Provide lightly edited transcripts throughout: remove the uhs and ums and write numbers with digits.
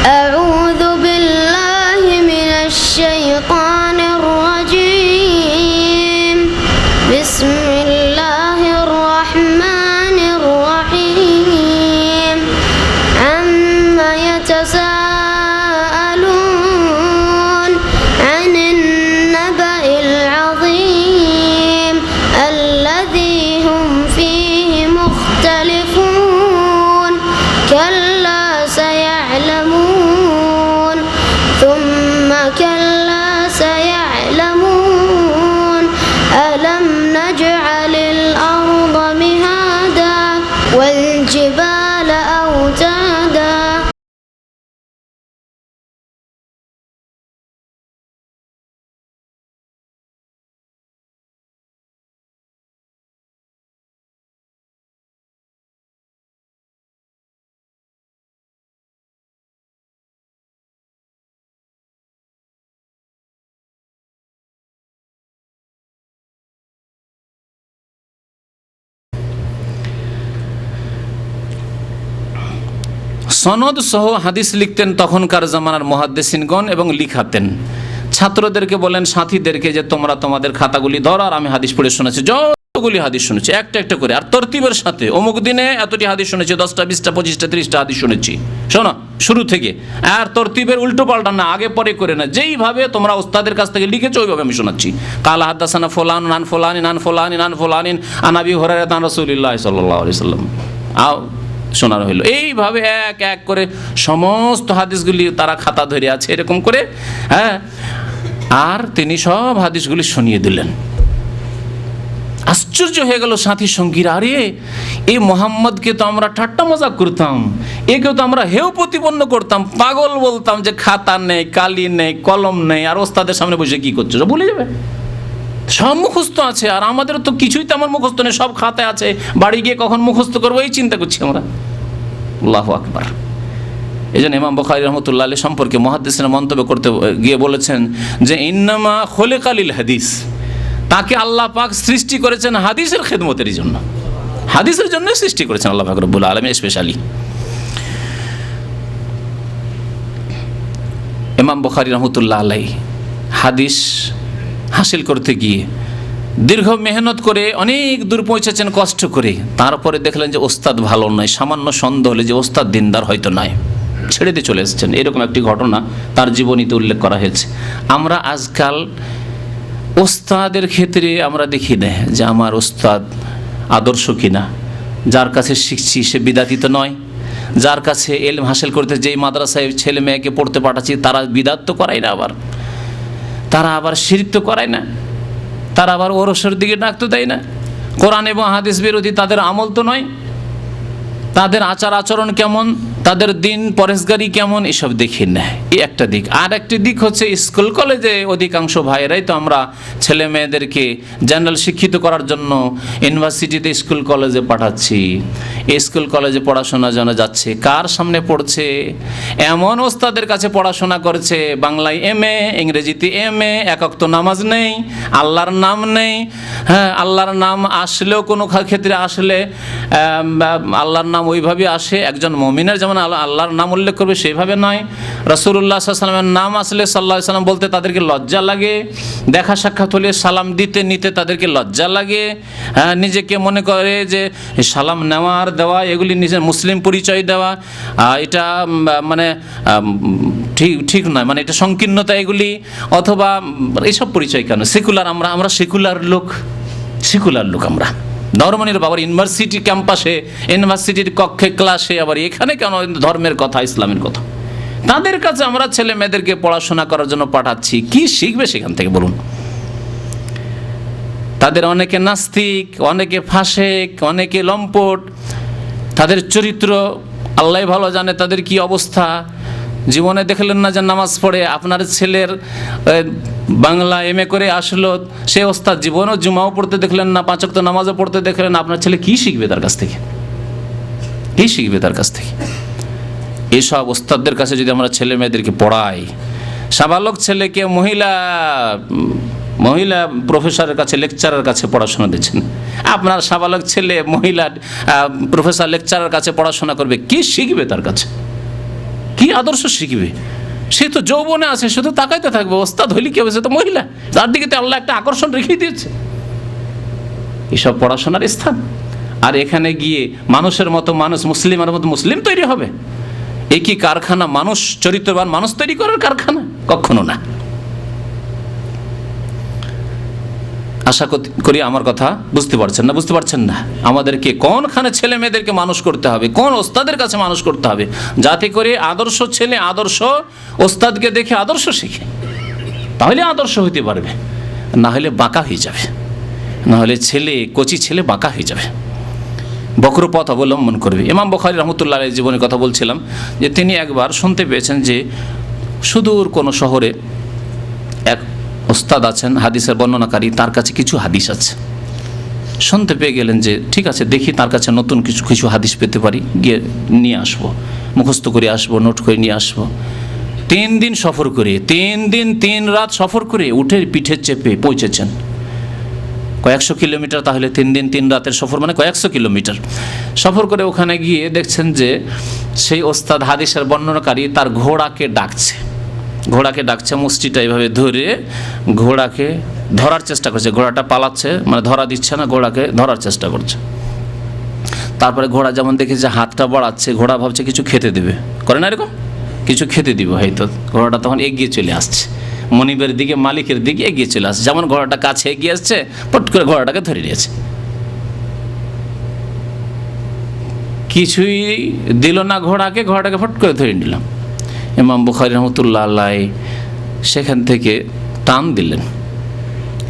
أعوذ بالله من الشيطان الرجيم بسم الله الرحمن الرحيم عما يتساءلون عن النبأ العظيم الذي هم فيه مختلفون كلا سيعلمون ثم كلا سيعلمون ألم نجعل الأرض مهادا والجبال أوتادا সনদ সহ হাদিস লিখতেন তখনকার জামানার মুহাদ্দিসিনগণ এবং লিখাতেন। ছাত্রদেরকে বলেন, সাথীদেরকে, যে তোমরা তোমাদের খাতাগুলি ধরো আর আমি হাদিস পড়ে শোনাচ্ছি। যতগুলি হাদিস শুনেছি একটা একটা করে, আর তরতিবের সাথে, অমুক দিনে এতটি হাদিস শুনেছি, 10টা 20টা 25টা 30টা হাদিস শুনেছি, শোনো শুরু থেকে। আর তরতিবের উল্টো পাল্টা না, আগে পরে করে না, যেইভাবে তোমরা ওস্তাদের কাছ থেকে লিখেছো ওইভাবে আমি শোনাচ্ছি। কালা হাদ্দাসানা ফুলান আন ফুলানিন আন ফুলানিন আন ফুলানিন আন আবি হুরায়রা আন রাসূলিল্লাহ সাল্লাল্লাহু আলাইহি ওয়াসাল্লাম শোনানো হইল। এইভাবে এক এক করে সমস্ত হাদিসগুলি তারা খাতা ধরে আছে এরকম করে, হ্যাঁ। আর তিনি সব হাদিসগুলি শুনিয়ে দিলেন। আশ্চর্য হয়ে গেল সাথী সঙ্গীরা, আরে এই মোহাম্মদকে তো আমরা ঠাট্টা মজাক করতাম, একেও তো আমরা হেয় প্রতিপন্ন করতাম, পাগল বলতাম, যে খাতা নেই, কালি নেই, কলম নেই, আর ওস্তাদের সামনে বসে কি করছো সব ভুলে যাবে। সব মুখস্থ আছে, আর আমাদের তো কিছুই তেমন মুখস্থ নেই, সব খাতায় আছে, বাড়ি গিয়ে কখন মুখস্থ করবো এই চিন্তা করছি আমরা। আল্লাহু আকবার। এই জন্য ইমাম বুখারী রহমতুল্লাহ আলাইহি সম্পর্কে মুহাদ্দিসিনরা মন্তব্য করতে গিয়ে বলেছেন যে ইন্নামা খুলিকা লিল হাদিস, তাকে আল্লাহ পাক সৃষ্টি করেছেন হাদিসের খেদমতের জন্য, হাদিসের জন্য সৃষ্টি করেছেন আল্লাহ পাক রব্বুল আলামিন স্পেশালি। ইমাম বুখারী রহমতুল্লাহ আলাইহি হাদিস হাসিল করতে গিয়ে দীর্ঘ মেহনত করে অনেক দূর পৌঁছেছেন কষ্ট করে, তারপরে দেখলেন যে ওস্তাদ ভালো নয়, সামান্য সন্দেহ হলে যে ওস্তাদ দিনদার হয়তো নয়, ছেড়ে দিয়ে চলে এসেছেন। এরকম একটি ঘটনা তার জীবনীতে উল্লেখ করা হয়েছে। আমরা আজকাল ওস্তাদের ক্ষেত্রে আমরা দেখি না যে আমার ওস্তাদ আদর্শ কিনা, যার কাছে শিখছি সে বিদাতিত নয়, যার কাছে এলম হাসিল করতে যেই মাদ্রাসায় ছেলে মেয়েকে পড়তে পাঠাচ্ছি তারা বিদাত তো করায় না, আবার তারা আবার শিরক তো করায় না, তারা আবার ওরসের দিকে ডাক তো দেয় না, কোরআন এবং হাদিস বিরোধী তাদের আমল তো নয়, তাদের আচার আচরণ কেমন, তাদের দিন পরেশগারি কেমন, এসব দেখি না। এই একটা দিক। আর একটি দিক হচ্ছে স্কুল কলেজে অধিকাংশ ভাইয়েরাই তো আমরা ছেলে মেয়েদেরকে জেনারেল শিক্ষিত করার জন্য ইউনিভার্সিটিতে স্কুল কলেজে পাঠাচ্ছি। স্কুল কলেজে পড়াশোনা যেন যাচ্ছে, কার সামনে পড়ছে? এমন ওস্তাদের কাছে পড়াশোনা করছে, বাংলায় MA, ইংরেজিতে MA, একক তো নামাজ নেই, আল্লাহর নাম নেই, হ্যাঁ আল্লাহর নাম আসলেও কোনো ক্ষেত্রে আসলে আল্লাহর নাম ওইভাবে আসে, একজন মুমিনের যেমন আল্লাহর নাম উল্লেখ করবে সেইভাবে নয়। রাসূলুল্লাহ সাল্লাল্লাহু আলাইহি ওয়াসাল্লামের নাম আসলে সাল্লাল্লাহু আলাইহি ওয়াসাল্লাম বলতে তাদেরকে লজ্জা লাগে, দেখা সাক্ষাৎ হলে সালাম দিতে নিতে তাদেরকে লজ্জা লাগে, নিজেকে মনে করে যে সালাম নেওয়ার দেওয়া এগুলি নিজের মুসলিম পরিচয় দেওয়া, এটা মানে ঠিক নয়, মানে এটা সংকীর্ণতা এগুলি, অথবা এসব পরিচয় কেন? সেকুলার আমরা সেকুলার লোক আমরা ধর্মনির বাবার ইউনিভার্সিটি ক্যাম্পাসে, ইউনিভার্সিটির কক্ষে ক্লাসে, আবার এখানে কেন ধর্মের কথা, ইসলামের কথা? তাদের কাছে আমরা ছেলে মেয়েদেরকে পড়াশোনা করার জন্য পাঠাচ্ছি, কি শিখবে সেখান থেকে বলুন? তাদের অনেকে নাস্তিক, অনেকে ফাসেক, অনেকে লম্পট, তাদের চরিত্র আল্লাহ ভালো জানে তাদের কি অবস্থা। জীবনে দেখলেন না যে নামাজ পড়ে, আপনার ছেলের বাংলা MA করে আসলো, সে ওস্তাদ জীবনও জুমাও পড়তে দেখলেন না, 5 ওয়াক্ত নামাজও পড়তে দেখলেন না, আপনার ছেলে কি শিখবে তার কাছ থেকে? কি শিখবে তার কাছ থেকে? এইসব ওস্তাদদের কাছে যদি আমরা ছেলে মেয়েদেরকে পড়াই, সাবালক ছেলেকে মহিলা প্রফেসরের কাছে, লেকচারের কাছে পড়াশোনা দিচ্ছেন, আপনার সাবালক ছেলে মহিলা প্রফেসর লেকচারের কাছে পড়াশোনা করবে, কি শিখবে তার কাছে? কি আদর্শ শিখবে? সে তো যৌবনে আছে, শুধু তাকাইতে থাকবে। ওস্তাদ হইলে কি হবে? সে তো মহিলা, তার দিকে তো আল্লাহ একটা আকর্ষণ রেখে দিয়েছে। এসব পড়াশোনার স্থান। আর এখানে গিয়ে মানুষের মতো মানুষ, মুসলিমের মতো মুসলিম তৈরি হবে? এই কি কারখানা মানুষ, চরিত্রবান মানুষ তৈরি করার কারখানা? কখনো না। আশা করি আমার কথা বুঝতে পারছেন না? বুঝতে পারছেন না? আমাদেরকে কোনখানে ছেলে মেয়েদেরকে মানুষ করতে হবে, কোন ওস্তাদের কাছে মানুষ করতে হবে, যাতে করে আদর্শ ছেলে আদর্শ ওস্তাদকে দেখে আদর্শ শিখে। তাহলে আদর্শ হইতে পারবে, না হলে বাঁকা হয়ে যাবে। না হলে কচি ছেলে বাঁকা হয়ে যাবে, বক্র পথ অবলম্বন করবে। ইমাম বুখারী রহমতুল্লাহ আলাইহির জীবনের কথা বলছিলাম, যে তিনি একবার শুনতে পেয়েছেন যে সুদূর কোনো শহরে এক ওস্তাদ আছেন, হাদিসের বর্ণনাকারী, তার কাছে কিছু হাদিস আছে। শুনতে পেয়ে গেলেন যে ঠিক আছে, দেখি তার কাছে নতুন কিছু হাদিস পেতে পারি, গিয়ে নিয়ে আসবো, মুখস্থ করে আসবো, নোট করে নিয়ে আসবো। 3 দিন সফর করে, 3 দিন 3 রাত সফর করে উঠে পিঠে চেপে পৌঁছেছেন কয়েকশো কিলোমিটার। তাহলে 3 দিন 3 রাতের সফর মানে কয়েকশো কিলোমিটার সফর করে ওখানে গিয়ে দেখছেন যে সেই ওস্তাদ হাদিসের বর্ণনাকারী তার ঘোড়াকে ডাকছে, মুষ্টিটা এইভাবে ধরে ঘোড়াকে ধরার চেষ্টা করছে। ঘোড়াটা পালাচ্ছে, মানে ধরা দিচ্ছে না, ঘোড়াকে ধরার চেষ্টা করছে। তারপরে ঘোড়া যেমন দেখেছে হাতটা বাড়াচ্ছে, ঘোড়া ভাবছে কিছু খেতে দেবে, করে না এরকম, কিছু খেতে দিব হয়তো। ঘোড়াটা তখন এগিয়ে চলে আসছে, মনিবের দিকে, মালিকের দিকে এগিয়ে চলে আসছে। যেমন ঘোড়াটা কাছে এগিয়ে আসছে, পট করে ঘোড়াটাকে ধরে নিয়েছে। কিছুই দিল না ঘোড়াকে ফট করে ধরে নিলাম। ইমাম বুখারী রহমতুল্লাহ আলাইহি সেখান থেকে টান দিলেন,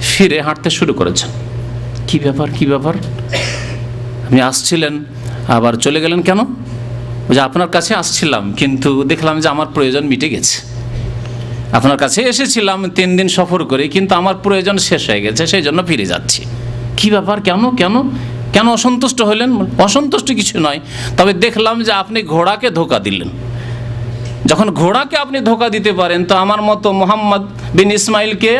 ফিরে হাঁটতে শুরু করেছেন। কি ব্যাপার, আপনি আসছিলেন আবার চলে গেলেন কেন? যে আপনার কাছে আসছিলাম, কিন্তু দেখলাম যে আমার প্রয়োজন মিটে গেছে। আপনার কাছে এসেছিলাম 3 দিন সফর করে, কিন্তু আমার প্রয়োজন শেষ হয়ে গেছে, সেই জন্য ফিরে যাচ্ছি। কি ব্যাপার, কেন অসন্তুষ্ট হলেন? অসন্তুষ্ট কিছু নয়, তবে দেখলাম যে আপনি ঘোড়াকে ধোঁকা দিলেন। যখন ঘোড়াকে আপনি ধোঁকা দিতে পারেন, তো আমার মতো মোহাম্মদ বিন ইসমাইলকে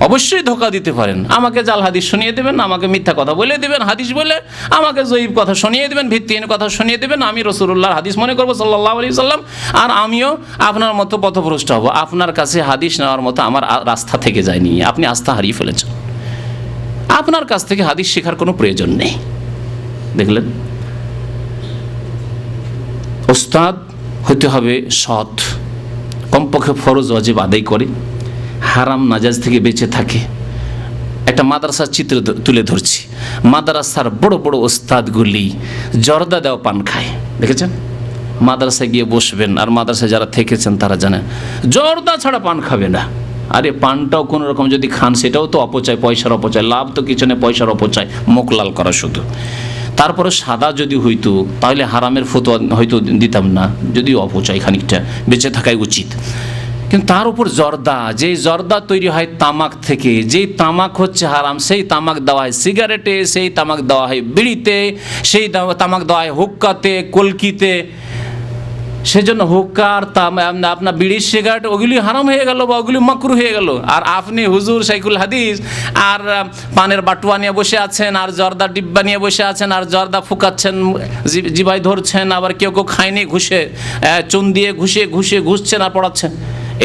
অবশ্যই ধোঁকা দিতে পারেন। আমাকে জাল হাদিস শুনিয়ে দেবেন, আমাকে মিথ্যা কথা বলে দেবেন, হাদিস বলে আমাকে জয়ীব কথা শুনিয়ে দেবেন, ভিত্তিহীন কথা শুনিয়ে দেবেন। আমি রাসূলুল্লাহর হাদিস মনে করবো সাল্লাল্লাহু আলাইহি সাল্লাম, আর আমিও আপনার মতো পথভ্রষ্ট হব। আপনার কাছে হাদিস নেওয়ার মতো আমার রাস্তা থেকে যায়নি, আপনি আস্থা হারিয়ে ফেলেছেন। আপনার কাছ থেকে হাদিস শেখার কোনো প্রয়োজন নেই। দেখলেন, ওস্তাদ হতে হবে সৎ, কমপক্ষে ফরজ ওয়াজিব আদায় করে, হারাম নাজাজ থেকে বেঁচে থাকে। একটা মাদ্রাসার চিত্র তুলে ধরছি। মাদ্রাসার বড় বড় ওস্তাদগুলি জর্দা দেওয়া পান খায়, দেখেছেন? মাদ্রাসায় গিয়ে বসবেন, আর মাদ্রাসায় যারা থেকেছেন তারা জানেন জর্দা ছাড়া পান খাবে না। আরে পানটাও কোনো রকম যদি খান, সেটাও তো অপচয়, পয়সার অপচয়। লাভ তো কিছু নেই, পয়সার অপচয়, মুখ লাল করা শুধু। তারপরে সাদা যদি হইতো তাহলে হারামের ফতোয়া হয়তো দিতাম না, যদিও অপচয়, খানিকটা বেঁচে থাকাই উচিত। কিন্তু তার উপর জর্দা, যেই জর্দা তৈরি হয় তামাক থেকে, যেই তামাক হচ্ছে হারাম, সেই তামাক দেওয়া হয় সিগারেটে, সেই তামাক দেওয়া হয় বিড়িতে, সেই তামাক দেওয়া হয় হুক্কাতে, কলকিতে। সেজন্য হুক্কা আর আপনার বিড়ি সিগারেট ওগুলি হারাম হয়ে গেল, বা ওগুলি মাকরু হয়ে গেল। আর আপনি হুজুর শাইখুল হাদিস আর পানের বাটুয়া নিয়ে বসে আছেন, আর জর্দা ডিব্বা নিয়ে বসে আছেন, আর জর্দা ফুকাচ্ছেন, জিবাই ধরছেন, আবার কেউ খায়নি ঘুষে, চুন দিয়ে ঘুষছেন আর পড়াচ্ছেন।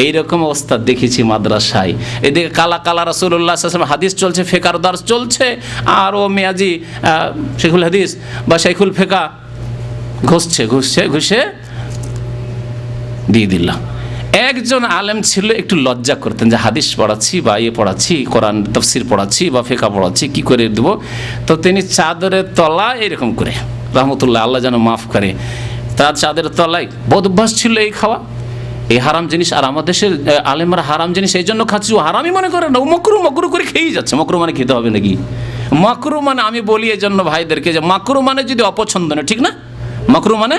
এইরকম অবস্থা দেখেছি মাদ্রাসায়। এদিকে কালা রাসূলুল্লাহ সাল্লাল্লাহু আলাইহি ওয়াসাল্লাম হাদিস চলছে, ফেকার দার্স চলছে, আর ও মেয়াজি শাইখুল হাদিস বা শাইখুল ফেকা ঘুষে দিয়ে দিলাম। একজন আলেম ছিল, একটু লজ্জা করতেন যে হাদিস পড়াচ্ছি বা পড়াচ্ছি, কোরআন তাফসীর পড়াচ্ছি বা ফেকা পড়াচ্ছি, কি করে দেবো? তো তিনি চাদরের তলা এরকম করে, রহমতুল্লাহ আল্লাহ যেন মাফ করে, তার চাদরের তলায় বদ অভ্যাস ছিল এই খাওয়া, এই হারাম জিনিস। আর আমাদের দেশের আলেমরা হারাম জিনিস এই জন্য খাচ্ছি, ও হারামই মনে করে না, ও মকরু করে খেয়েই যাচ্ছে। মকরু মানে খেতে হবে নাকি? মকরু মানে, আমি বলি এই জন্য ভাইদেরকে, যে মকরু মানে যদি অপছন্দনীয়, ঠিক না? মকরু মানে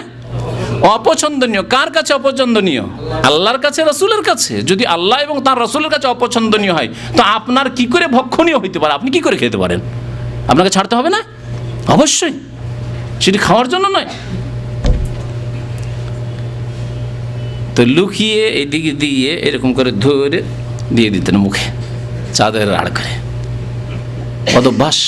অপছন্দনীয়। কার কাছে অপছন্দনীয়? আল্লাহর কাছে, রাসূলের কাছে। যদি আল্লাহ এবং তার রাসূলের কাছে অপছন্দনীয় হয়, তো আপনার কি করে ভক্ষণীয় হইতে পারে? আপনি কি করে খেতে পারেন? আপনাকে ছাড়তে হবে না? অবশ্যই, সেটি খাওয়ার জন্য নয়। তো লুকিয়ে এদিকে দিয়ে এরকম করে ধরে দিয়ে দিতেন মুখে, চাঁদের আড় করে। অভ্যাস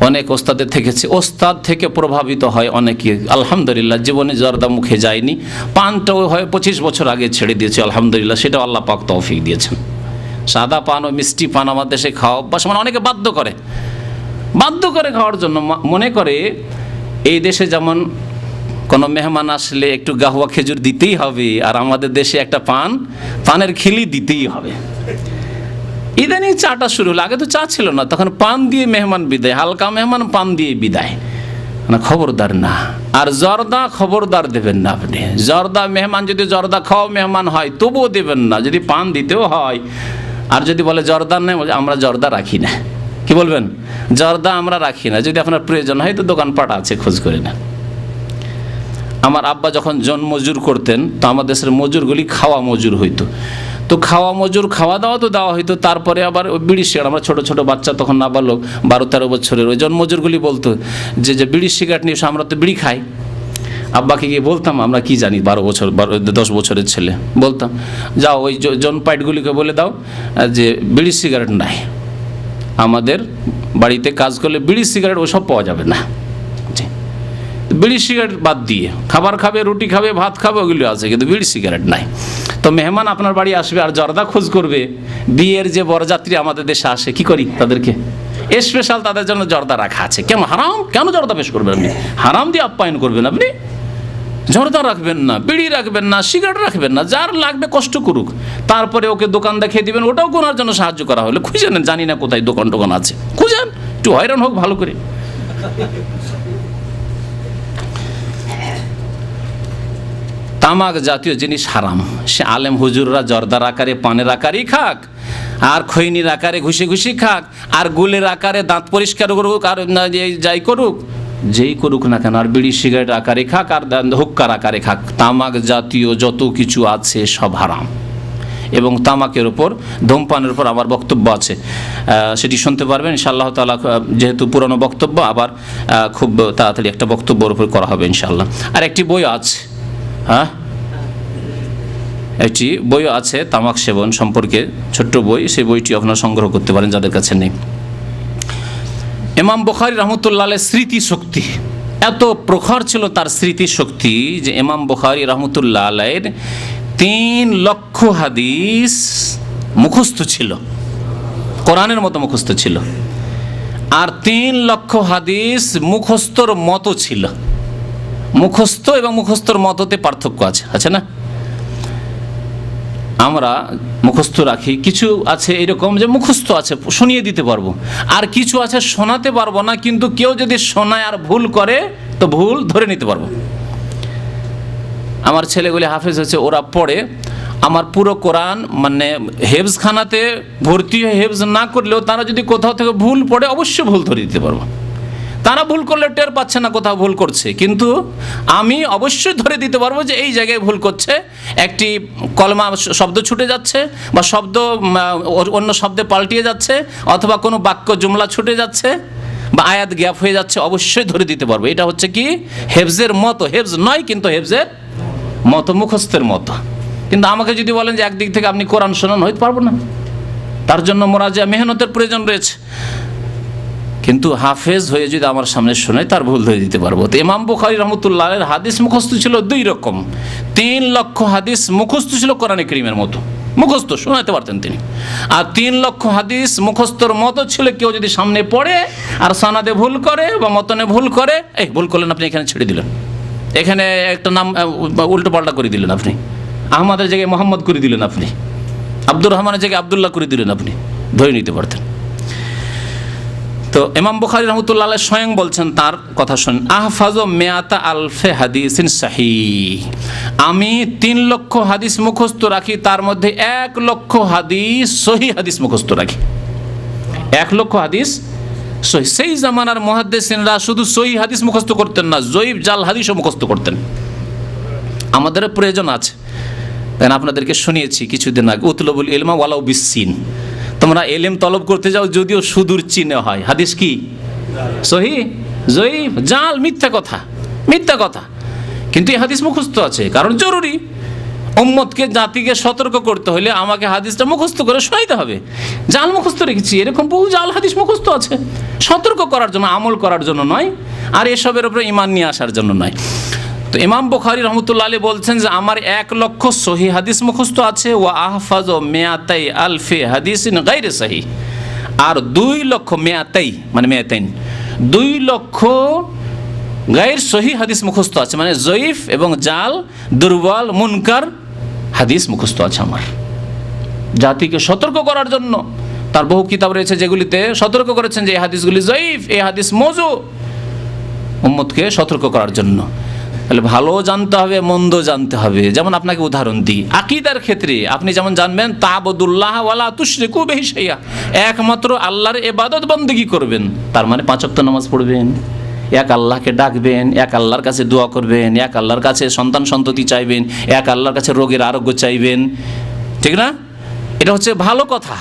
অনেক ওস্তাদের থেকেছে, ওস্তাদ থেকে প্রভাবিত হয় অনেকে। আলহামদুলিল্লাহ জীবনে জর্দা মুখে যায়নি, পানটাও হয় 25 বছর আগে ছেড়ে দিয়েছে আলহামদুলিল্লাহ, সেটা আল্লাহ পাক তৌফিক দিয়েছেন। সাদা পান ও মিষ্টি পান আমার দেশে খাওয়া অভ্যাস, মানে অনেকে বাধ্য করে খাওয়ার জন্য। মনে করে এই দেশে যেমন কোনো মেহমান আসলে একটু গাহুয়া খেজুর দিতেই হবে, আর আমাদের দেশে একটা পানের খিলি দিতেই হবে। ইদানিং চাটা শুরু হলো, আগে তো চা ছিল না, তখন পান দিয়ে মেহমান বিদায়, হালকা মেহমান পান দিয়ে বিদায়, না খবরদার না। আর জর্দা খবরদার দেবেন না আপনি। জর্দা মেহমান যদি জর্দা খাওয়া মেহমান হয় তবুও দেবেন না, যদি পান দিতেও হয়। আর যদি বলে জর্দা নেই, আমরা জর্দা রাখি না, কি বলবেন, জর্দা আমরা রাখি না, যদি আপনার প্রয়োজন হয় তো দোকানপাট আছে, খোঁজ করে না। আমার আব্বা যখন জন মজুর করতেন, তো আমাদের দেশের মজুরগুলি খাওয়া মজুর হইতো, তো খাওয়া মজুর খাওয়া দাওয়া তো দেওয়া হইতো, তারপরে আবার বিড়ি সিগারেট, আমরা ছোটো ছোটো বাচ্চা তখন নাবালক 12-13 বছরের, ওই জন মজুরগুলি বলতো যে বিড়ি সিগারেট নিয়ে আমরা তো বিড়ি খাই। আব্বাকে গিয়ে বলতাম, আমরা কি জানি, 10 বছরের ছেলে, বলতাম যাও ওই জন পাইটগুলিকে বলে দাও যে বিড়ি সিগারেট নাই, আমাদের বাড়িতে কাজ করলে বিড়ি সিগারেট ওসব পাওয়া যাবে না। বিড়ি সিগারেট বাদ দিয়ে খাবার খাবে, রুটি খাবে, ভাত খাবে, ওগুলো আছে, কিন্তু বিড়ি সিগারেট নাই। তো মেহমান আপনার বাড়ি আসবে আর জর্দা খোঁজ করবে, বিয়ের যে বরযাত্রী আমাদের দেশে আসে, কি করি তাদেরকে স্পেশাল তাদের জন্য জর্দা রাখা আছে। কেন হারাম, কেন জর্দা পেশ করবেন আপনি, হারাম দিয়ে আপ্যায়ন করবেন আপনি। জর্দা রাখবেন না, বিড়ি রাখবেন না, সিগারেট রাখবেন না, যার লাগবে কষ্ট করুক, তারপরে ওকে দোকান দেখিয়ে দিবেন, ওটাও কোনার জন্য সাহায্য করা হলে। খুঁজে নেন, জানি না কোথায় দোকান আছে, খুঁজেন, একটু হয়রান হোক ভালো করে। তামাক জাতীয় জিনিস হারাম, সে আলেম হুজুররা জর্দার আকারে পানের আকারেই খাক, আর খৈনির আকারে ঘুষি খাক, আর গুলের আকারে দাঁত পরিষ্কার করুক, আর যাই করুক, যেই করুক না কেন, আর বিড়ি সিগারেট আকারে খাক, আর হুক্কার আকারে খাক, তামাক জাতীয় যত কিছু আছে সব হারাম। এবং তামাকের উপর, ধূমপানের উপর আমার বক্তব্য আছে, সেটি শুনতে পারবেন ইনশাআল্লাহ তাআলা। যেহেতু পুরনো বক্তব্য, আবার খুব তাড়াতাড়ি একটা বক্তব্যের উপর করা হবে ইনশাআল্লাহ। আর একটি বই আছে, হ্যাঁ একটি বইও আছে তামাক সেবন সম্পর্কে, ছোট্ট বই, সেই বইটি আপনারা সংগ্রহ করতে পারেন যাদের কাছে নেই। ইমাম বুখারী রাহমাতুল্লাহ আলাইহির স্মৃতি শক্তি এত প্রখর ছিল, তার স্মৃতি শক্তি, যে ইমাম বুখারী রাহমাতুল্লাহ আলাইহির 3 লক্ষ হাদিস মুখস্থ ছিল, কোরআনের মতো মুখস্থ ছিল। আর 3 লক্ষ হাদিস মুখস্থর মতো ছিল। মুখস্থ এবং মুখস্থর মততে পার্থক্য আছে না? আমরা মুখস্থ রাখি, কিছু আছে এরকম যে মুখস্থ আছে, শুনিয়ে দিতে পারবো, আর কিছু আছে শোনাতে পারবো না, কিন্তু কেউ যদি শোনায় আর ভুল করে তো ভুল ধরে নিতে পারবো। আমার ছেলেগুলি হাফেজ হয়েছে, ওরা পড়ে আমার পুরো কোরআন, মানে হেফজখানাতে ভর্তি হয়ে হেফজ না করলেও তারা যদি কোথাও থেকে ভুল পড়ে অবশ্যই ভুল ধরে দিতে পারবো। তারা ভুল করলে টের পাচ্ছে না কোথাও ভুল করছে, কিন্তু আমি অবশ্যই ধরে দিতে পারবো যে এই জায়গায় ভুল করছে, একটি কলমা শব্দ ছুটে যাচ্ছে, বা শব্দ অন্য শব্দে পাল্টিয়ে যাচ্ছে, অথবা কোনো বাক্য জুমলা ছুটে যাচ্ছে, বা আয়াত গ্যাপ হয়ে যাচ্ছে, অবশ্যই ধরে দিতে পারবো। এটা হচ্ছে কি হেফজের মতো, হেফজ নয় কিন্তু হেফজের মতো, মুখস্থের মতো। কিন্তু আমাকে যদি বলেন যে একদিক থেকে আপনি কোরআন শোনান, হইতে পারবো না, তার জন্য মোরাজা মেহনতের প্রয়োজন রয়েছে। কিন্তু হাফেজ হয়ে যদি আমার সামনে শোনায়, তার ভুল ধরে দিতে পারবো। তো ইমাম বুখারী রাহমাতুল্লাহ আলাইহির হাদিস মুখস্থ ছিল 2 রকম। 3 লক্ষ হাদিস মুখস্থ ছিল কোরআনে কারীমের মতো, মুখস্থ শোনাতে পারতেন তিনি। আর 3 লক্ষ হাদিস মুখস্থর মতো ছিল, কেউ যদি সামনে পড়ে আর সনদে ভুল করে বা মতনে ভুল করে, এই ভুল করলেন আপনি, এখানে ছেড়ে দিলেন, এখানে একটা নাম উল্টো পাল্টা করে দিলেন আপনি, আহমদের জায়গায় মোহাম্মদ করে দিলেন আপনি, আব্দুর রহমানের জায়গায় আব্দুল্লাহ করে দিলেন আপনি, ধরে নিতে পারতেন। তো ইমাম বুখারী রাহমাতুল্লাহ আলাইহি স্বয়ং বলছেন, তার কথা শুনুন, আহফাজু মিয়াতা আলফে হাদিসিন সহিহ, আমি 3 লক্ষ হাদিস মুখস্থ রাখি, তার মধ্যে 1 লক্ষ হাদিস সহিহ হাদিস মুখস্থ রাখি। 1 লক্ষ হাদিস সহিহ। সেই জামানার মুহাদ্দিসিনরা শুধু সহিহ হাদিস মুখস্থ করতেন না, জয়ীফ জাল হাদিসও মুখস্থ করতেন। আমাদের প্রয়োজন আছে, আপনাদেরকে শুনিয়েছি কিছুদিন আগে, উতলবুল ইলমা ওয়ালাউ বিসসিন, তোমরা এলেম তলব করতে যাও যদিও সুদূর চীনে হয়। হাদিস কি সহিহ, জয়ীফ, জাল, মিথ্যা কথা, কিন্তু এই হাদিস মুখস্থ আছে, কারণ জরুরি। উম্মতকে, জাতিকে সতর্ক করতে হলে আমাকে হাদিসটা মুখস্থ করে শোনাইতে হবে। জাল মুখস্থ রেখেছি, এরকম বহু জাল হাদিস মুখস্থ আছে। সতর্ক করার জন্য, আমল করার জন্য নয়, আর এসবের উপরে ঈমান নিয়ে আসার জন্য নয়। তো ইমাম বুখারী রহমতুল্লাহ আলাইহি বলছেন যে আমার 1,00,000 সহিহ হাদিস মুখস্থ আছে, ওয়া আহফাজু মিয়াতাই আলফি হাদিসিন গায়রে সহিহ, আর 2,00,000 মিয়াতাই মানে মিয়াতাইন 2,00,000 গায়র সহিহ হাদিস মুখস্থ আছে, মানে জয়ীফ এবং জাল, দুর্বল, মুনকার হাদিস মুখস্থ আছে আমার। জাতিকে সতর্ক করার জন্য তার বহু কিতাব রয়েছে যেগুলিতে সতর্ক করেছেন যে এই হাদিসগুলি জয়ীফ, এই হাদিস মওযু, উম্মতকে সতর্ক করার জন্য। তাহলে ভালো জানতে হবে, মন্দ জানতে হবে। যেমন আপনাকে উদাহরণ দিই, আকীদার ক্ষেত্রে আপনি যেমন জানবেন তা'বুদুল্লাহ ওয়ালা তুশরিকু বিহি শাইআ, একমাত্র আল্লাহর ইবাদত বন্দেগী করবেন, তার মানে 5 ওয়াক্ত নামাজ পড়বেন, এক আল্লাহকে ডাকবেন, এক আল্লাহর কাছে দোয়া করবেন, এক আল্লাহর কাছে সন্তান সন্ততি চাইবেন, এক আল্লাহর কাছে রোগের আরোগ্য চাইবেন, ঠিক না? এটা হচ্ছে ভালো কথা।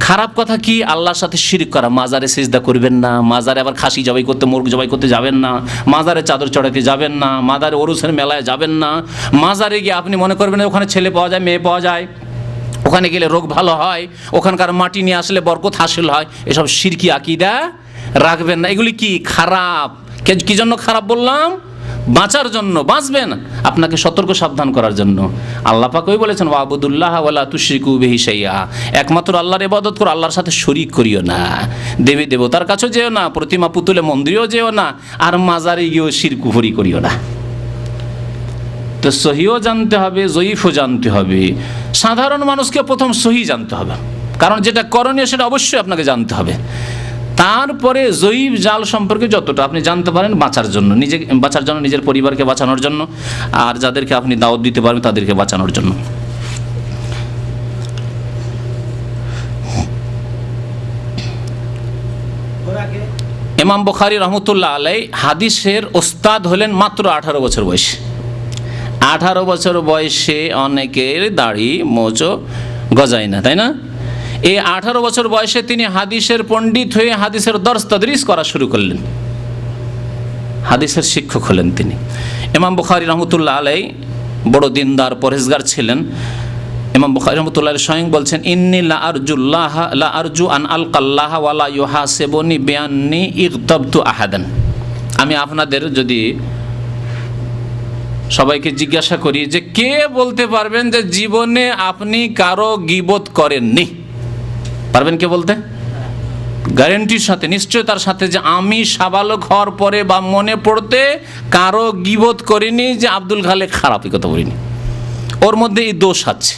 খারাপ কথা কি? আল্লাহর সাথে শিরক করা। মাজারে সিজদা করবেন না, মাজারে আবার খাসি জবাই করতে, মুরগ জবাই করতে যাবেন না, মাজারে চাদর চড়াইতে যাবেন না, মাজারে ওরসের মেলায় যাবেন না, মাজারে গিয়ে আপনি মনে করবেন ওখানে ছেলে পাওয়া যায়, মেয়ে পাওয়া যায়, ওখানে গেলে রোগ ভালো হয়, ওখানকার মাটি নিয়ে আসলে বরকত হাসিল হয়, এসব শিরকি আকীদা রাখবেন না। এগুলি কি? খারাপ। কি জন্য খারাপ বললাম? বাঁচার জন্য, বাঁচবেন, আপনাকে সতর্ক সাবধান করার জন্য। আল্লাহ পাক ওই বলেছেন ওয়াবুদুল্লাহ ওয়ালা তুশরিকু বিহি শাইআ, একমাত্র আল্লাহর ইবাদত করো, আল্লাহর সাথে শরীক করিও না, দেবী দেবতার কাছেও যেও না, প্রতিমা পুতুলে মন্দিরেও যেও না, আর মাজারে গিয়েও শিরক কুফরি করিও না। তো সহিও জানতে হবে, জয়ীফও জানতে হবে। সাধারণ মানুষকে প্রথম সহি জানতে হবে, কারণ যেটা করণীয় সেটা অবশ্যই আপনাকে জানতে হবে। তারপরে জয়ীফ জাল সম্পর্কে যতটা আপনি জানতে পারেন বাঁচার জন্য, নিজে বাঁচার জন্য, নিজের পরিবারকে বাঁচানোর জন্য, আর যাদেরকে আপনি দাওয়াত দিতে পারবেন তাদেরকে বাঁচানোর জন্য। ইমাম বুখারী রহমতুল্লাহ আলাইহি হাদিসের ওস্তাদ হলেন মাত্র 18 বছর বয়সে। 18 বছর বয়সে অনেকের দাড়ি মোচো গজায় না, তাই না? এই 18 বছর বয়সে তিনি হাদিসের পণ্ডিত হয়ে হাদিসের দর্স তাদরিস করা শুরু করলেন, হাদিসের শিক্ষক হলেন তিনি। ইমাম বুখারী রহমতুল্লাহ আলাইহি বড় দিনদার পরহেজগার ছিলেন। ইমাম বুখারী রহমতুল্লাহ আলাইহি স্বয়ং বলছেন ইন্নী লা আরজু আন আলকাল্লাহ ওয়া লা ইউহাসিবুনি বিআন্নী ইগতাবতু আহাদান। আমি আপনাদের যদি সবাইকে জিজ্ঞাসা করি যে কে বলতে পারবেন যে জীবনে আপনি কারো গীবত করেননি? পারবেন কে বলতে? গ্যারান্টির সাথে, নিশ্চয়তার সাথে যে আমি সাবালক হওয়ার পরে বা মনে পড়তে কারো গীবত করিনি যে আব্দুল খালেক খারাপ, এই কথা বলিনি, ওর মধ্যে এই দোষ আছে।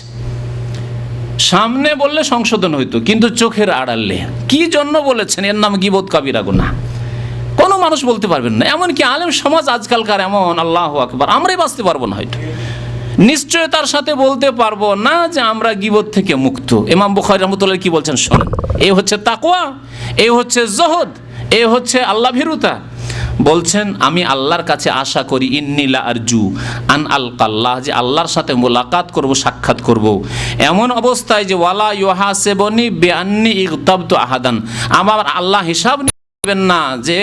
সামনে বললে সংশোধন হইতো, কিন্তু চোখের আড়ালে কি জন্য বলেছেন এর নাম গীবত কাবিরা গুনাহ, কোনো মানুষ বলতে পারবেন না। এমনকি আলেম সমাজ আজকালকার এমন, আল্লাহু আকবার, আমরাই বাঁচতে পারবো না হয়তো, নিশ্চয়তার সাথে বলতে পারবো না যে আমরা গীবত থেকে মুক্ত। ইমাম বুখারী রাহমাতুল্লাহ কি বলছেন শোনেন, এই হচ্ছে তাকওয়া, এই হচ্ছে জুহুদ, এই হচ্ছে আল্লাহ ভীরুতা। বলছেন আমি আল্লাহর কাছে আশা করি ইন্নী লা আরজু আন আলকাল্লাহ, যে আল্লাহর সাথে মোলাকাত করব, সাক্ষাৎ করব এমন অবস্থায় যে ওয়ালা ইউহাসিবুনি বিআন্নী ইগতাবতু আহাদান, আমার আল্লাহ হিসাব নেবেন না যে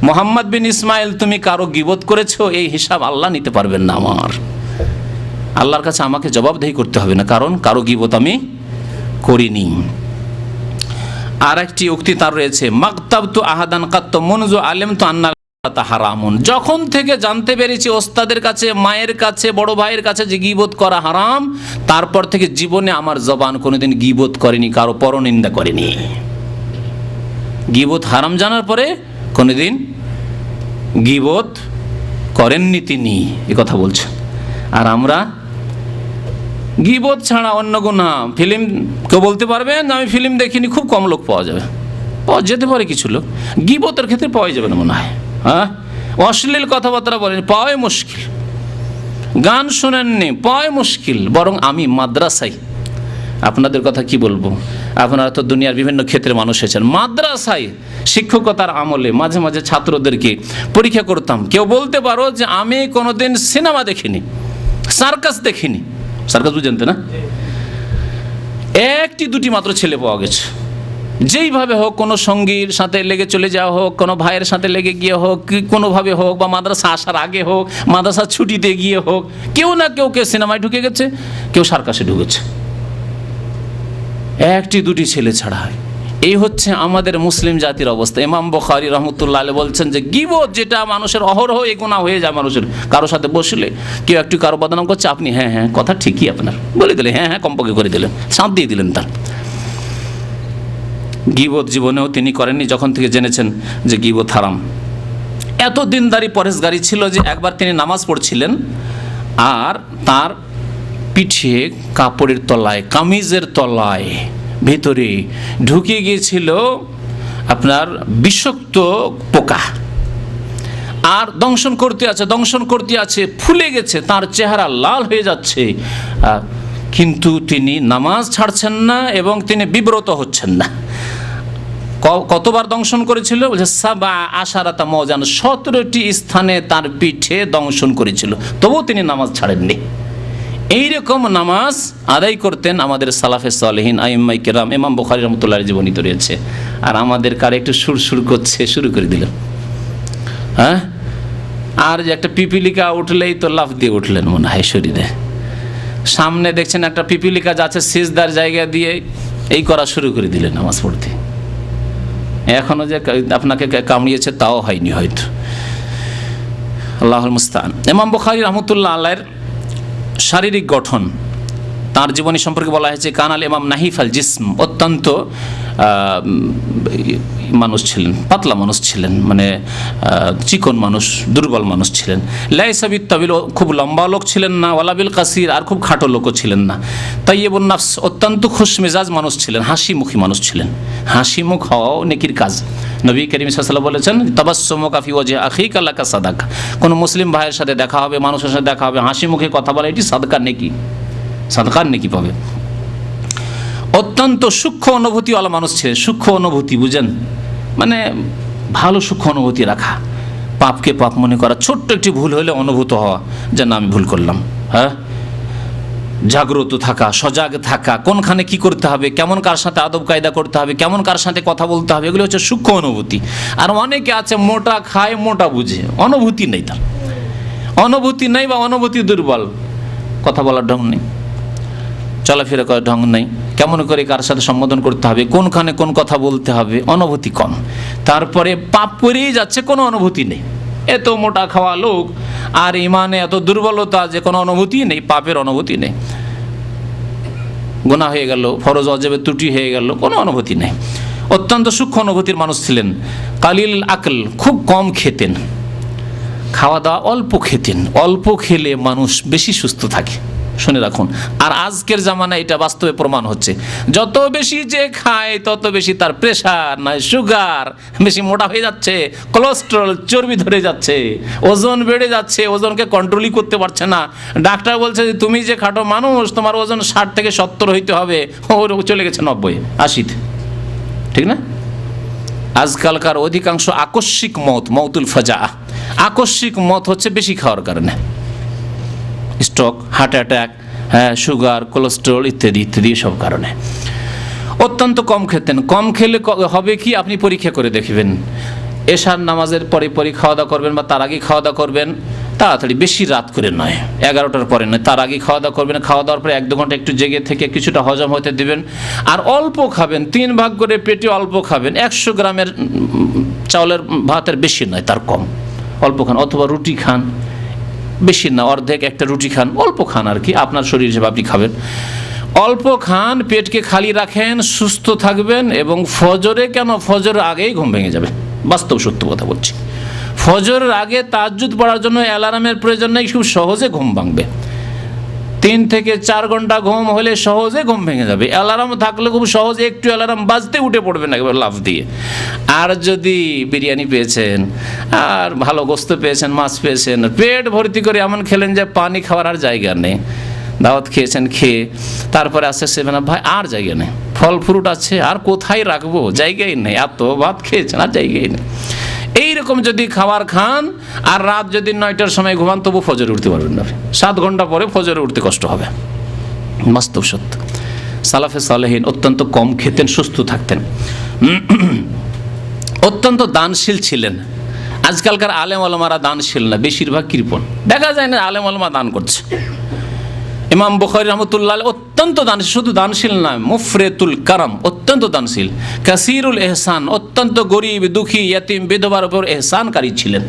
মুহাম্মদ বিন ইসমাইল তুমি কারো গীবত করেছো, এই হিসাব আল্লাহ নিতে পারবেন না। আমার আল্লাহর কাছে আমাকে জবাবদেহি করতে হবে না, কারণ কারো গীবত আমি করিনি। আর একটি উক্তি তার রয়েছে মাগতাবতু আহাদান কাত মুনযু আলিমতু আন্না হারামুন, যখন থেকে জানতে পেরেছি ওস্তাদের কাছে, মায়ের কাছে, বড় ভাইয়ের কাছে যে গীবত করা হারাম, তারপর থেকে জীবনে আমার জবান কোনোদিন গীবত করেনি, কারো পরনিন্দা করেনি। গীবত হারাম জানার পরে কোনোদিন গীবত করেননি তিনি, এই কথা বলছেন। আর আমরা গীবত ছাড়া অন্য গুনাহ, ফিল্ম, কেউ বলতে পারবেন আমি ফিল্ম দেখিনি? খুব কম লোক পাওয়া যাবে, পাওয়া যেতে পারে কিছু লোক, গীবতের ক্ষেত্রে পাওয়া যাবে না মনে হয়। হ্যাঁ, অশ্লীল কথাবার্তা বলেন, পাওয়াই মুশকিল। গান শোনেননি, পাওয়াই মুশকিল। বরং আমি মাদ্রাসায়, আপনাদের কথা কি বলবো, আপনারা তো দুনিয়ার বিভিন্ন ক্ষেত্রে মানুষ এসেছেন, মাদ্রাসায় শিক্ষকতার আমলে মাঝে মাঝে ছাত্রদেরকে পরীক্ষা করতাম। কেউ বলতে পারো যে আমি কোনোদিন সিনেমা দেখিনি, সার্কাস দেখিনি, সার্কাস বুঝেন তো না? একটি দুটি মাত্র ছেলে পাওয়া গেছে, যেইভাবে হোক, কোনো সঙ্গীর সাথে লেগে চলে যাওয়া হোক, কোনো ভাইয়ের সাথে লেগে গিয়ে হোক, কোনোভাবে হোক, বা মাদ্রাসা আসার আগে হোক, মাদ্রাসা ছুটিতে গিয়ে হোক, কেউ না কেউ সিনেমায় ঢুকে গেছে, কেউ সার্কাসে ঢুকেছে। একটি দুটি ছেলে ছাড়া এই হচ্ছে আমাদের মুসলিম জাতির অবস্থা। ইমাম বুখারী রাহমাতুল্লাহ আলাইহি বলছেন যে গীবত যেটা মানুষের অহরহ এই গুনাহ হয়ে যায় মানুষের, কারোর সাথে বসলে কেউ একটু কারো বদনাম করছে, আপনি হ্যাঁ হ্যাঁ কথা ঠিকই আপনার বলে দিলেন, হ্যাঁ হ্যাঁ কম্পকে করে দিলেন, সাথ দিয়ে দিলেন তার। গীবত জীবনেও তিনি করেননি যখন থেকে জেনেছেন যে গীবত হারাম। এত দিনদারি পরেশগারি ছিল যে একবার তিনি নামাজ পড়ছিলেন আর তার পিঠে কাপড়ের তলায়, কামিজের তলায় ভিতরে ঢুকে গিয়েছিল আপনার বিষাক্ত পোকা, আর দংশন করতে আছে, ফুলে গেছে, তার চেহারা লাল হয়ে যাচ্ছে, কিন্তু তিনি নামাজ ছাড়ছেন না এবং তিনি বিব্রত হচ্ছেন না। কতবার দংশন করেছিল? বলছে সাবা আশারাতা মওজান, 17টি স্থানে তার পিঠে দংশন করেছিল, তবুও তিনি নামাজ ছাড়েননি। এইরকম নামাজ আদায় করতেন আমাদের সালাফে সালেহিন আইম্মায়ে কেরাম। ইমাম বুখারী রাহমাতুল্লাহ আলাইহি জীবনীতে রয়েছে। আর আমাদের কার একটু সুর করছে, শুরু করে দিলেন, হ্যাঁ, আর যে একটা পিপিলিকা উঠলেই তো লাফ দিয়ে উঠলেন মনে হয় শরীরে। সামনে দেখছেন একটা পিপিলিকা যাচ্ছে সিজদার জায়গা দিয়ে, এই করা শুরু করে দিলেন নামাজ পড়তে। এখনো যে আপনাকে কামড়িয়েছে তাও হয়নি হয়তো, আল্লাহুল মুস্তাআন। ইমাম বুখারী রাহমাতুল্লাহ আলাইহির শারীরিক গঠন, তার জীবনী সম্পর্কে বলা হয়েছে কানাল ইমাম নাহিফ আল জিসম, অত্যন্ত মানুষ ছিলেন, পাতলা মানুষ ছিলেন, মানে চিকন মানুষ, দুর্বল মানুষ ছিলেন। লাইসা বিত্তাবিল, খুব লম্বা লোক ছিলেন না, ওয়ালাবিল কাসির, আর খুব খাটো লোকও ছিলেন না। তাইয়্যিবুন নাফস, অত্যন্ত খুশমেজাজ মানুষ ছিলেন, হাসিমুখী মানুষ ছিলেন। হাসিমুখ হওয়াও নেকির কাজ। নবী করিম সাল্লাল্লাহু আলাইহি ওয়াসাল্লাম বলেছেন তাবাসসুমুকা ফি ওয়াজহি আখিকা লাকা সাদাকা, কোন মুসলিম ভাইয়ের সাথে দেখা হবে, মানুষের সাথে দেখা হবে, হাসি মুখে কথা বলা, এটি সাদকার নেকি, সাদকার নেকি পাবে। অত্যন্ত সূক্ষ্ম অনুভূতিওয়ালা মানুষ ছিলেন। সূক্ষ্ম অনুভূতি বুঝেন, মানে ভালো সূক্ষ্ম অনুভূতি রাখা, পাপকে পাপ মনে করা, ছোট্ট একটি ভুল হলে অনুভূত হওয়া যে না আমি ভুল করলাম, হ্যাঁ, জাগ্রত থাকা, সজাগ থাকা, কোনখানে কি করতে হবে, কেমন কার সাথে আদব কায়দা করতে হবে, কেমন কার সাথে কথা বলতে হবে, এগুলো হচ্ছে সূক্ষ্ম অনুভূতি। আর অনেকে আছে মোটা খায় মোটা বুঝে, অনুভূতি নেই, তার অনুভূতি নেই বা অনুভূতি দুর্বল, কথা বলার ঢং নেই, চলাফেরা করার ঢং নেই, কেমন করে কার সাথে সম্বোধন করতে হবে, কোনখানে কোন কথা বলতে হবে, অনুভূতি কম। তারপরে পাপ করেই যাচ্ছে, কোনো অনুভূতি নেই। এত মোটা খাওয়া লোক আর ইমানে এত দুর্বলতা যে কোনো অনুভূতি নেই, পাপের অনুভূতি নেই, গুনাহ হয়ে গেল, ফরজ ওয়াজিবের ত্রুটি হয়ে গেল, কোনো অনুভূতি নেই। অত্যন্ত সূক্ষ্ম অনুভূতির মানুষ ছিলেন। কালিল আকল, খুব কম খেতেন, খাওয়া দাওয়া অল্প খেতেন। অল্প খেলে মানুষ বেশি সুস্থ থাকে, শুনে রাখুন। আর আজকের জামানায় এটা বাস্তবে প্রমাণ হচ্ছে, যত বেশি যে খায় তত বেশি তার প্রেশার, নয় সুগার, বেশি মোটা হয়ে যাচ্ছে, কোলেস্টেরল, চর্বি ধরে যাচ্ছে, ওজন বেড়ে যাচ্ছে, ওজনকে কন্ট্রোলই করতে পারছে না। ডাক্তার বলছে যে তুমি যে খাটো মানুষ, তোমার ওজন 60 থেকে 70 হইতে হবে, ওর চলে গেছে 90, 80-তে, ঠিক না? আজকালকার অধিকাংশ আকস্মিক মৌতুল ফাজা, আকস্মিক মত হচ্ছে বেশি খাওয়ার কারণে, স্ট্রোক, হার্ট অ্যাটাক, হ্যাঁ, সুগার, কোলেস্টেরল ইত্যাদি ইত্যাদি সব কারণে। অত্যন্ত কম খেতেন। কম খেলে হবে কি, আপনি পরীক্ষা করে দেখবেন, এশার নামাজের পরে খাওয়া দাওয়া করবেন বা তার আগে খাওয়া দাওয়া করবেন, তাড়াতাড়ি, বেশি রাত করে নয়, 11টার পরে নয়, তার আগে খাওয়া দাওয়া করবেন। খাওয়া দাওয়ার পরে 1-2 ঘন্টা একটু জেগে থেকে কিছুটা হজম হতে দেবেন, আর অল্প খাবেন, 3 ভাগ করে পেটে অল্প খাবেন। 100 গ্রামের চাউলের ভাতের বেশি নয়, তার কম, অল্প খান। অথবা রুটি খান, বেশি না, অর্ধেক একটা রুটি খান, অল্প খান আর কি, আপনার শরীর হিসেবে আপনি খাবেন, অল্প খান, পেটকে খালি রাখেন, সুস্থ থাকবেন। এবং ফজরে, কেন ফজরের আগেই ঘুম ভেঙে যাবে, বাস্তব সত্য কথা বলছি। ফজরের আগে তাহাজ্জুদ পড়ার জন্য অ্যালার্মের প্রয়োজন নেই, খুব সহজে ঘুম ভাঙবে। 3 থেকে 4 ঘন্টা ঘুম হলে সহজে ঘুম ভেঙে যাবে। অ্যালার্ম থাকলে খুব সহজে, একটু অ্যালার্ম বাজতে উঠে পড়বেন একবার লাফ দিয়ে। আর যদি বিরিয়ানি পেয়েছেন, আর ভালো গোস্ত পেয়েছেন, মাছ পেয়েছেন, পেট ভর্তি করে এমন খেলেন যে পানি খাওয়ার আর জায়গা নেই, দাওয়াত খেয়েছেন, খেয়ে তারপরে আসছে সেভেন ভাই আর জায়গা নেই, ফল ফ্রুট আছে আর কোথায় রাখবো, জায়গাই নেই, এত ভাত খেয়েছেন আর জায়গাই নেই। এইরকম যদি খাবার খান আর রাত যদি 9টার সময় ঘুমান, তবু ফজরে উঠতে পারবেন না, 7 ঘন্টা পরে ফজরে উঠতে কষ্ট হবে, বাস্তব সত্য। সালাফে সালেহিন অত্যন্ত কম খেতেন, সুস্থ থাকতেন, অত্যন্ত দানশীল ছিলেন। আজকালকার আলেম ওলামারা দানশীল না, বেশিরভাগ কৃপণ, দেখা যায় না আলেম ওলামা দান করছে। ইমাম বুখারী রাহমাতুল্লাহ আলাইহি অত্যন্ত দানশীল, শুধু দানশীল নয়, মুফরেতুল কারাম, অত্যন্ত দানশীল। কাসিরুল এহসান, অত্যন্ত গরিব দুঃখী ইয়াতিম বিধবার উপর এহসানকারী ছিলেন।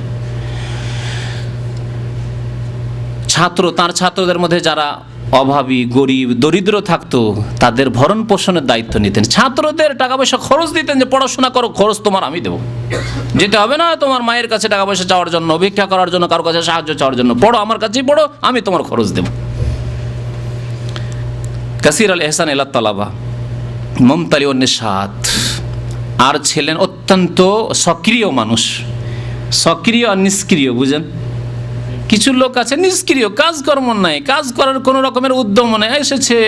তার ছাত্রদের মধ্যে যারা অভাবী গরিব দরিদ্র থাকতো তাদের ভরণ পোষণের দায়িত্ব নিতেন। ছাত্রদের টাকা পয়সা খরচ দিতেন, যে পড়াশোনা করো, খরচ তোমার আমি দেবো, যেতে হবে না তোমার মায়ের কাছে টাকা পয়সা চাওয়ার জন্য, ভিক্ষা করার জন্য, কারো কাছে সাহায্য চাওয়ার জন্য, পড়ো আমার কাছেই পড়ো, আমি তোমার খরচ দেব। কাসির আল এহসান ইলা তালাবা মুমতালি ওন নিশাত। আর ছিলেন অত্যন্ত সক্রিয় মানুষ, সক্রিয় আর নিষ্ক্রিয়, বুঝেন? কিছু লোক আছে নিষ্ক্রিয়, কাজকর্ম নাই, কাজ করার কোনো রকমের উদ্যম নেই, এসেছে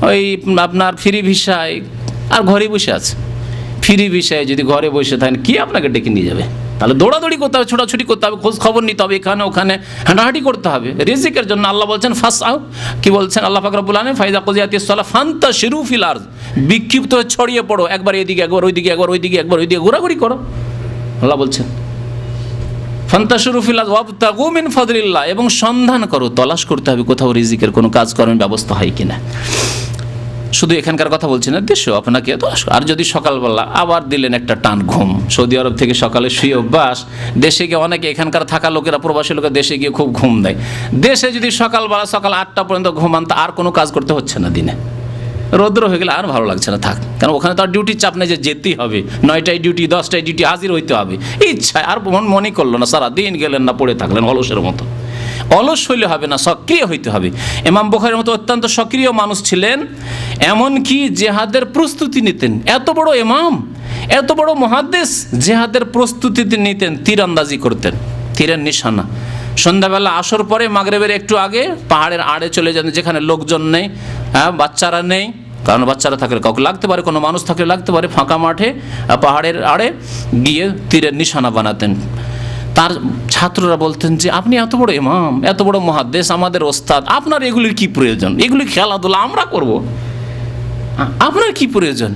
ওই আপনার ফ্রি ভিসায় আর ঘরে বসে আছে। ফ্রি ভিসায় যদি ঘরে বসে থাকেন, কি আপনাকে ডেকে নিয়ে যাবে? তাহলে দৌড়াদৌড়ি করতে হবে, ছোটাছুটি করতে হবে, খোঁজ খবর নিতে হবে, এখানে ওখানে হাঁটাহাঁটি করতে হবে রিজিকের জন্য। আল্লাহ বলছেন ফাসআউ, কি বলছেন আল্লাহ পাক রব্বুল আলামিন? ফাইজা কুজিয়াতিস সালাহ ফান্তাশিরু ফিল আরদ, বিক্ষিপ্ত হয়ে ছড়িয়ে পড়ো, একবার এদিকে একবার ওইদিকে, একবার ওইদিকে একবার ওইদিকে ঘোরাঘুরি করো, আল্লাহ বলছেন। ফান্তাশিরু ফিল আরদ ওয়াবতাগু মিন ফাদলিল্লাহ, এবং সন্ধান করো, তলাশ করতে হবে কোথাও রিজিকের কোনো কাজকর্মের ব্যবস্থা হয় কিনা। শুধু এখানকার কথা বলছি না, দেশও আপনাকে তো। আর যদি সকালবেলা আবার দিলেন একটা টান ঘুম, সৌদি আরব থেকে সকালে শুয়ে অভ্যাস, দেশে গিয়ে অনেকে এখানকার থাকা লোকেরা, প্রবাসী লোকেরা দেশে গিয়ে খুব ঘুম দেয়। দেশে যদি সকালবেলা সকাল 8টা পর্যন্ত ঘুমান, তা আর কোনো কাজ করতে হচ্ছে না দিনে, রৌদ্র হয়ে গেলে আর ভালো লাগছে না, থাক। কারণ ওখানে তো আর ডিউটির চাপ নেই যে যেতেই হবে, 9টায় ডিউটি 10টায় ডিউটি, হাজির হইতে হবে, ইচ্ছায় আর মনে করলো না, সারা দিন গেলেন না, পড়ে থাকলেন অলসের মতো। অলস হইলে হবে না, সক্রিয় হইতে হবে। ইমাম বুখারীর মতো অত্যন্ত সক্রিয় মানুষ ছিলেন, এমনকি জেহাদের প্রস্তুতি নিতেন। এত বড় ইমাম, এত বড় মুহাদ্দিস, জেহাদের প্রস্তুতি নিতেন, তীরন্দাজি করতেন, তীরের নিশানা। সন্ধ্যাবেলা আসর পরে মাগরিবের একটু আগে পাহাড়ের আড়ে চলে যেতেন, যেখানে লোকজন নেই, বাচ্চারা নেই, কারণ বাচ্চারা থাকলে কাউকে লাগতে পারে, কোনো মানুষ থাকলে লাগতে পারে, ফাঁকা মাঠে পাহাড়ের আড়ে গিয়ে তীরের নিশানা বানাতেন। তার ছাত্ররা বলতেন যে আপনি এত বড় ইমাম, এত বড় মুহাদ্দিস, আমাদের ওস্তাদ, আপনার এগুলির কি প্রয়োজন? এগুলি খেলাধুলা আমরা করব, আপনার কি প্রয়োজন?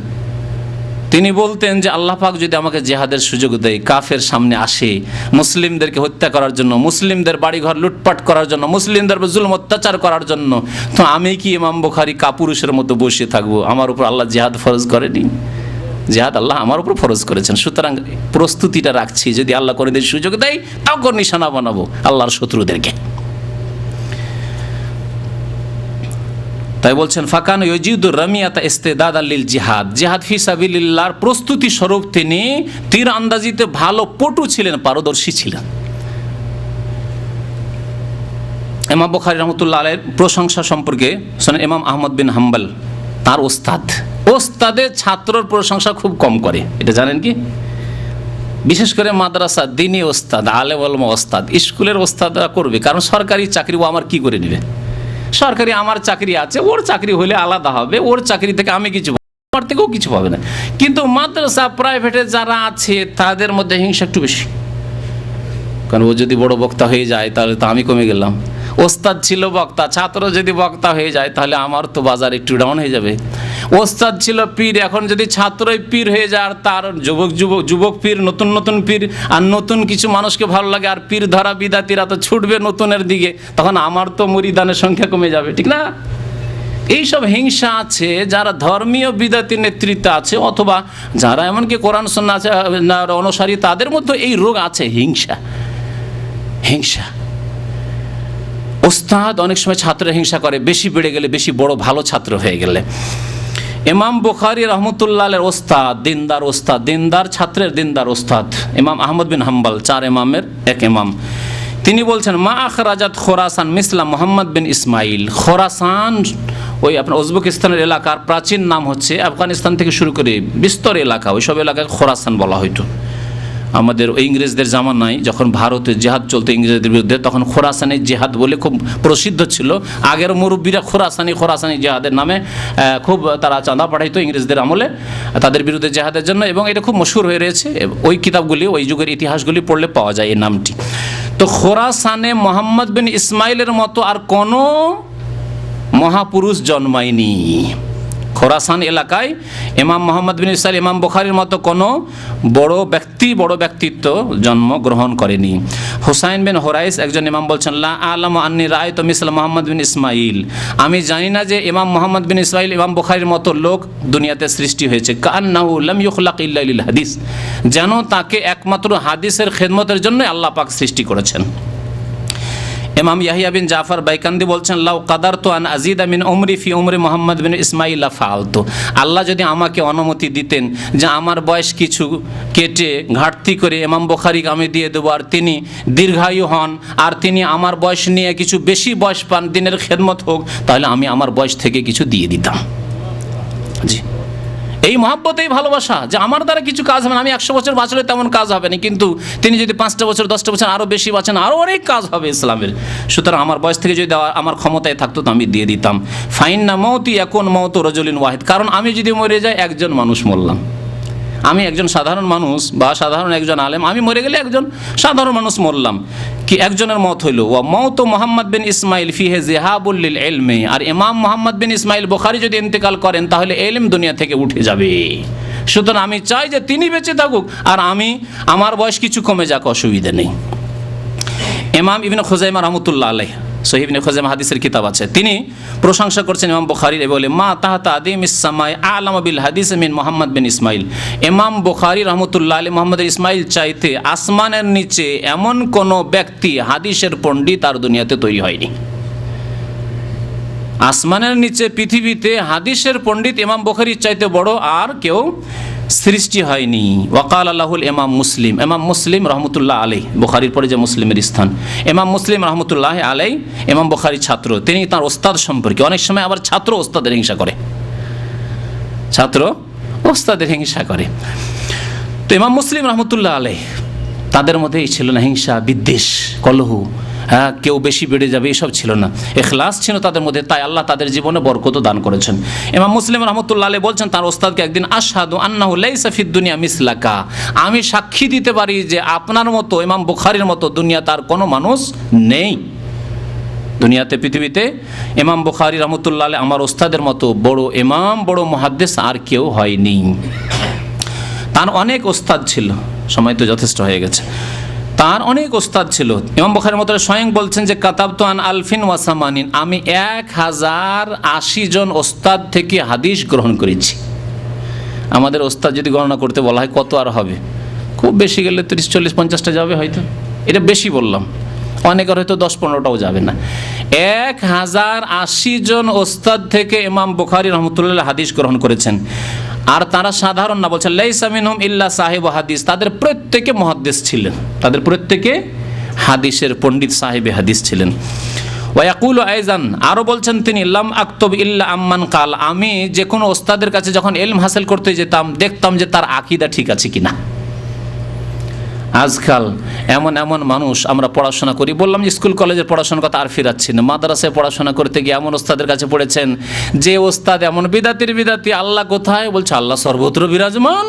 তিনি বলতেন যে আল্লাহ পাক যদি আমাকে জিহাদের সুযোগ দেয়, কাফের সামনে আসে মুসলিমদেরকে হত্যা করার জন্য, মুসলিমদের বাড়িঘর লুটপাট করার জন্য, মুসলিমদের জুলুম অত্যাচার করার জন্য, তো আমি কি ইমাম বুখারী কাপুরুষের মতো বসে থাকবো? আমার উপর আল্লাহ জিহাদ ফরজ করেনি, জিহাদ আল্লাহ আমার উপর ফরজ করেছেন। সুতরাং প্রস্তুতিটা রাখছি, যদি আল্লাহ করে দিয়ে সুযোগ দেয় তখন নিশানা বানাবো আল্লাহর শত্রুদেরকে। তাই বলছেন ফাকান ইয়াজিদুর রামিয়াতা ইস্তিদাদাল লিল জিহাদ, জিহাদ ফি সাবিলিল্লাহর প্রস্তুতি স্বরূপ তিনি তীর আন্দাজিতে ভালো পটু ছিলেন, পারদর্শী ছিলেন। ইমাম বুখারী রাহমাতুল্লাহ আলাইহির প্রশংসা সম্পর্কে শুনেন, ইমাম আহমদ বিন হাম্বল তার ওস্তাদের ছাত্রর প্রশংসা খুব কম করে, এটা জানেন কি? বিশেষ করে মাদ্রাসা দ্বীনি ওস্তাদ, আলেম ওলামা ওস্তাদ, স্কুলের ওস্তাদরা করবে, কারণ সরকারি চাকরি ও আমার কি করে নেবে? সরকারি আমার চাকরি আছে, ওর চাকরি হলে আলাদা হবে, ওর চাকরি থেকে আমি কিছু, আমার থেকেও কিছু পাবে না। কিন্তু মাদ্রাসা প্রাইভেটে যারা আছে তাদের মধ্যে হিংসা একটু বেশি, কারণ ও যদি বড় বক্তা হয়ে যায় তাহলে তো আমি কমে গেলাম। ওস্তাদ ছিল বক্তা, ছাত্র যদি বক্তা হয়ে যায় তাহলে আমার তো বাজার একটু ডাউন হয়ে যাবে। ওস্তাদ ছিল পীর, এখন যদি ছাত্রই পীর হয়ে যায় আর তার যুবক পীর, নতুন পীর, আর নতুন কিছু মানুষকে ভালো লাগে, আর পীর ধরা বিদাতিরা তো ছুটবে নতুনের দিকে, তখন আমার তো মুরিদানের সংখ্যা কমে যাবে, ঠিক না? এইসব হিংসা আছে যারা ধর্মীয় বিদাতির নেতৃত্বে আছে, অথবা যারা এমনকি কোরআন সুন্নাহ আছে অনুসারী, তাদের মধ্যে এই রোগ আছে, হিংসা। ওস্তাদ অনেক সময় ছাত্রের হিংসা করে, বেশি বেড়ে গেলে, বেশি বড় ভালো ছাত্র হয়ে গেলে। ইমাম বুখারী রাহমাতুল্লাহ আলাইহির ওস্তাদ, দিনদার ছাত্রের দিনদার ওস্তাদ ইমাম আহমদ বিন হাম্বল, 4 ইমামের এক ইমাম, তিনি বলছেন মা আখরাজাত খোরাসান মিসলা মুহাম্মদ বিন ইসমাইল। খোরাসান ওই আপনার উজবেকিস্তানের এলাকার প্রাচীন নাম হচ্ছে, আফগানিস্তান থেকে শুরু করে বিস্তর এলাকা, ওইসব এলাকায় খোরাসান বলা হইতো। আমাদের ওই ইংরেজদের জামানায় যখন ভারতে জিহাদ চলতো ইংরেজদের বিরুদ্ধে, তখন খোরাসানি জিহাদ বলে খুব প্রসিদ্ধ ছিল। আগের মুরব্বীরা খোরাসানি জিহাদের নামে খুব তারা চাঁদা পাঠাইতো ইংরেজদের আমলে তাদের বিরুদ্ধে জিহাদের জন্য, এবং এটা খুব মশহুর হয়ে রয়েছে। ওই কিতাবগুলি, ওই যুগের ইতিহাসগুলি পড়লে পাওয়া যায় এই নামটি। তো খোরাসানে মোহাম্মদ বিন ইসমাইলের মতো আর কোনো মহাপুরুষ জন্মায়নি, খোরাসান এলাকায় ইমাম মোহাম্মদ বিন ইসমাইল ইমাম বুখারীর মতো কোনো বড় ব্যক্তিত্ব জন্মগ্রহণ করেনি। হুসাইন বিন হুরাইস একজন ইমাম বলছেন, লা আলামু আন্নী রাআইতু মিসলা মোহাম্মদ বিন ইসমাইল, আমি জানি না যে ইমাম মোহাম্মদ বিন ইসমাইল ইমাম বুখারীর মতো লোক দুনিয়াতে সৃষ্টি হয়েছে। কান্নাহু লাম ইউখলাক ইল্লা লিল হাদিস, যেন তাকে একমাত্র হাদিসের খেদমতের জন্য আল্লাহ পাক সৃষ্টি করেছেন। ইমাম ইয়াহিয়া বিন জাফর বাইকান্দি বলছেন, লাউ কাদারতু আন আজিদা মিন উমরি ফি উমরি মোহাম্মদ বিন ইসমাইল লা ফাআলতু, আল্লাহ যদি আমাকে অনুমতি দিতেন যে আমার বয়স কিছু কেটে ঘাটতি করে ইমাম বুখারীকে আমি দিয়ে দেবো, আর তিনি দীর্ঘায়ু হন, আর তিনি আমার বয়স নিয়ে কিছু বেশি বয়স পান, দিনের খেদমত হোক, তাহলে আমি আমার বয়স থেকে কিছু দিয়ে দিতাম। জি, এই মহাব্বত, এই ভালোবাসা যে আমার দ্বারা কিছু কাজ হবে না, আমি 100 বছর বাঁচলে তেমন কাজ হবে না, কিন্তু তিনি যদি 5টা বছর 10টা বছর আরও বেশি বাঁচেন, আরও অনেক কাজ হবে ইসলামের। সুতরাং আমার বয়স থেকে যদি দেওয়া আমার ক্ষমতায় থাকতো তো আমি দিয়ে দিতাম। ফাইন্না মৌতি এখন মৌত রজুলিন ওয়াহিদ, কারণ আমি যদি মরে যাই একজন মানুষ মরলাম, আমি একজন সাধারণ মানুষ বা সাধারণ একজন আলেম, আমি মরে গেলে একজন সাধারণ মানুষ মরলাম, কি একজনের মত হইল। ওয়া মৌত মোহাম্মদ বিন ইসমাইল ফিহে জিহাবুল লিল ইলমি, আর ইমাম মোহাম্মদ বিন ইসমাইল বুখারী যদি ইন্তেকাল করেন তাহলে ইলম দুনিয়া থেকে উঠে যাবে। সুতরাং আমি চাই যে তিনি বেঁচে থাকুক আর আমার বয়স কিছু কমে যাক, অসুবিধা নেই। ইমাম ইবনে খুজাইমা রাহমাতুল্লাহ আলাইহি সহিহ ইবনে খুজাইমা হাদিসের কিতাব আছে, তিনি প্রশংসা করছেন ইমাম বুখারীর, বলে মা তাহাতা আদিমিস সামাই আলামা বিল হাদিস মিন মোহাম্মদ বিন ইসমাইল, ইমাম বুখারী রাহমাতুল্লাহ আলাইহি মোহাম্মদ ইসমাইল চাইতে আসমানের নিচে এমন কোন ব্যক্তি হাদিসের পণ্ডিত আর দুনিয়াতে তৈরি হয়নি। আসমানের নিচে পৃথিবীতে হাদিসের পণ্ডিত ইমাম বুখারীর চাইতে বড় আর কেউ সৃষ্টি হয়নি। ওয়াকাল আল্লাহুল ইমাম মুসলিম রহমতুল্লাহ আলাইহি, বুখারীর পরে যে মুসলিমের স্থান, ইমাম মুসলিম রহমতুল্লাহ আলাইহি ইমাম বুখারীর ছাত্র, তিনি তার ওস্তাদ সম্পর্কে, অনেক সময় আবার ছাত্র ওস্তাদের হিংসা করে, তো ইমাম মুসলিম রহমতুল্লাহ আলাইহি তাদের মধ্যেই ছিল না হিংসা, বিদ্বেষ, কলহ, হ্যাঁ কেউ বেশি বেড়ে যাবে এসব ছিল না, ইখলাস ছিল তাদের মধ্যে, তাই আল্লাহ তাদের জীবনে বরকত দান করেছেন। ইমাম মুসলিম রহমতুল্লাহ আলাইহি বলছেন তার ওস্তাদকে একদিন, আশহাদু আন্নাহু লাইসা ফিদ দুনিয়া মিসলাকা, আমি সাক্ষী দিতে পারি যে আপনার মতো ইমাম বুখারীর মতো দুনিয়াতে আর কোনো মানুষ নেই। দুনিয়াতে পৃথিবীতে ইমাম বুখারী রহমতুল্লাহ আলাইহি আমার ওস্তাদের মতো বড় ইমাম, বড় মুহাদ্দিস আর কেউ হয়নি। তার অনেক ওস্তাদ ছিল, সময় তো যথেষ্ট হয়ে গেছে, তার অনেক ওস্তাদ ছিল। ইমাম বুখারীর মতো স্বয়ং বলছেন যে কাতাবতু আন আলফিন ওয়া সামানিন, আমি 1080 জন ওস্তাদ থেকে হাদিস গ্রহণ করেছি। আমাদের ওস্তাদ যদি গণনা করতে বলা হয় কত আর হবে, খুব বেশি গেলে 30, 40, 50টা যাবে হয়তো, এটা বেশি বললাম, অনেকের হয়তো 10-15টাও যাবে না। 1080 জন ওস্তাদ থেকে ইমাম বুখারী রহমতুল্লাহ হাদিস গ্রহণ করেছেন, আর তারা সাধারণ না, বলছেন লাইসা মিনহুম ইল্লা সাহিবু হাদিস, তাদের প্রত্যেকে মুহাদ্দিস ছিলেন, তাদের প্রত্যেকে হাদিসের পণ্ডিত, সাহিবে হাদিস ছিলেন। ওয়া ইয়াকুলু আইজান, আরও বলছেন তিনি, লাম আক্তব ইল্লা আম্মান কাল, আমি যে কোনো ওস্তাদের কাছে যখন ইলম হাসিল করতে যেতাম দেখতাম যে তার আকীদা ঠিক আছে কিনা। আজকাল এমন মানুষ আমরা পড়াশোনা করি, বললাম যে স্কুল কলেজের পড়াশোনার কথা আর ফিরাচ্ছি না, মাদ্রাসায় পড়াশোনা করতে গিয়ে এমন ওস্তাদের কাছে পড়েছেন যে ওস্তাদ এমন বিদাতি, আল্লাহ কোথায়, বলছে আল্লাহ সর্বত্র বিরাজমান,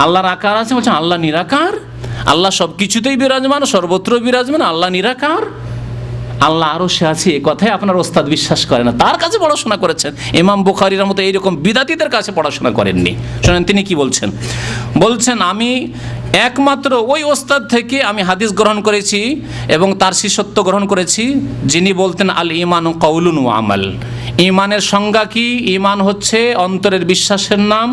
আল্লাহর আকার আছে, বলছে আল্লাহ নিরাকার, আল্লাহ সব কিছুতেই বিরাজমান, সর্বত্র বিরাজমান, আল্লাহ নিরাকার, আল্লাহ আরও সে আছে, এ কথাই আপনার ওস্তাদ বিশ্বাস করে না, তার কাছে পড়াশোনা করেছেন। ইমাম বুখারীর মতো এইরকম বিদাতিদের কাছে পড়াশোনা করেননি। শোনেন তিনি কি বলছেন, আমি একমাত্র ওই ওস্তাদ থেকে আমি হাদিস গ্রহণ করেছি এবং তার শিষ্যত্ব গ্রহণ করেছি, যিনি বলতেন আল ঈমানু কাউলুন ওয়া আমাল, ঈমানের সংজ্ঞা কি, ঈমান হচ্ছে অন্তরের বিশ্বাসের নাম,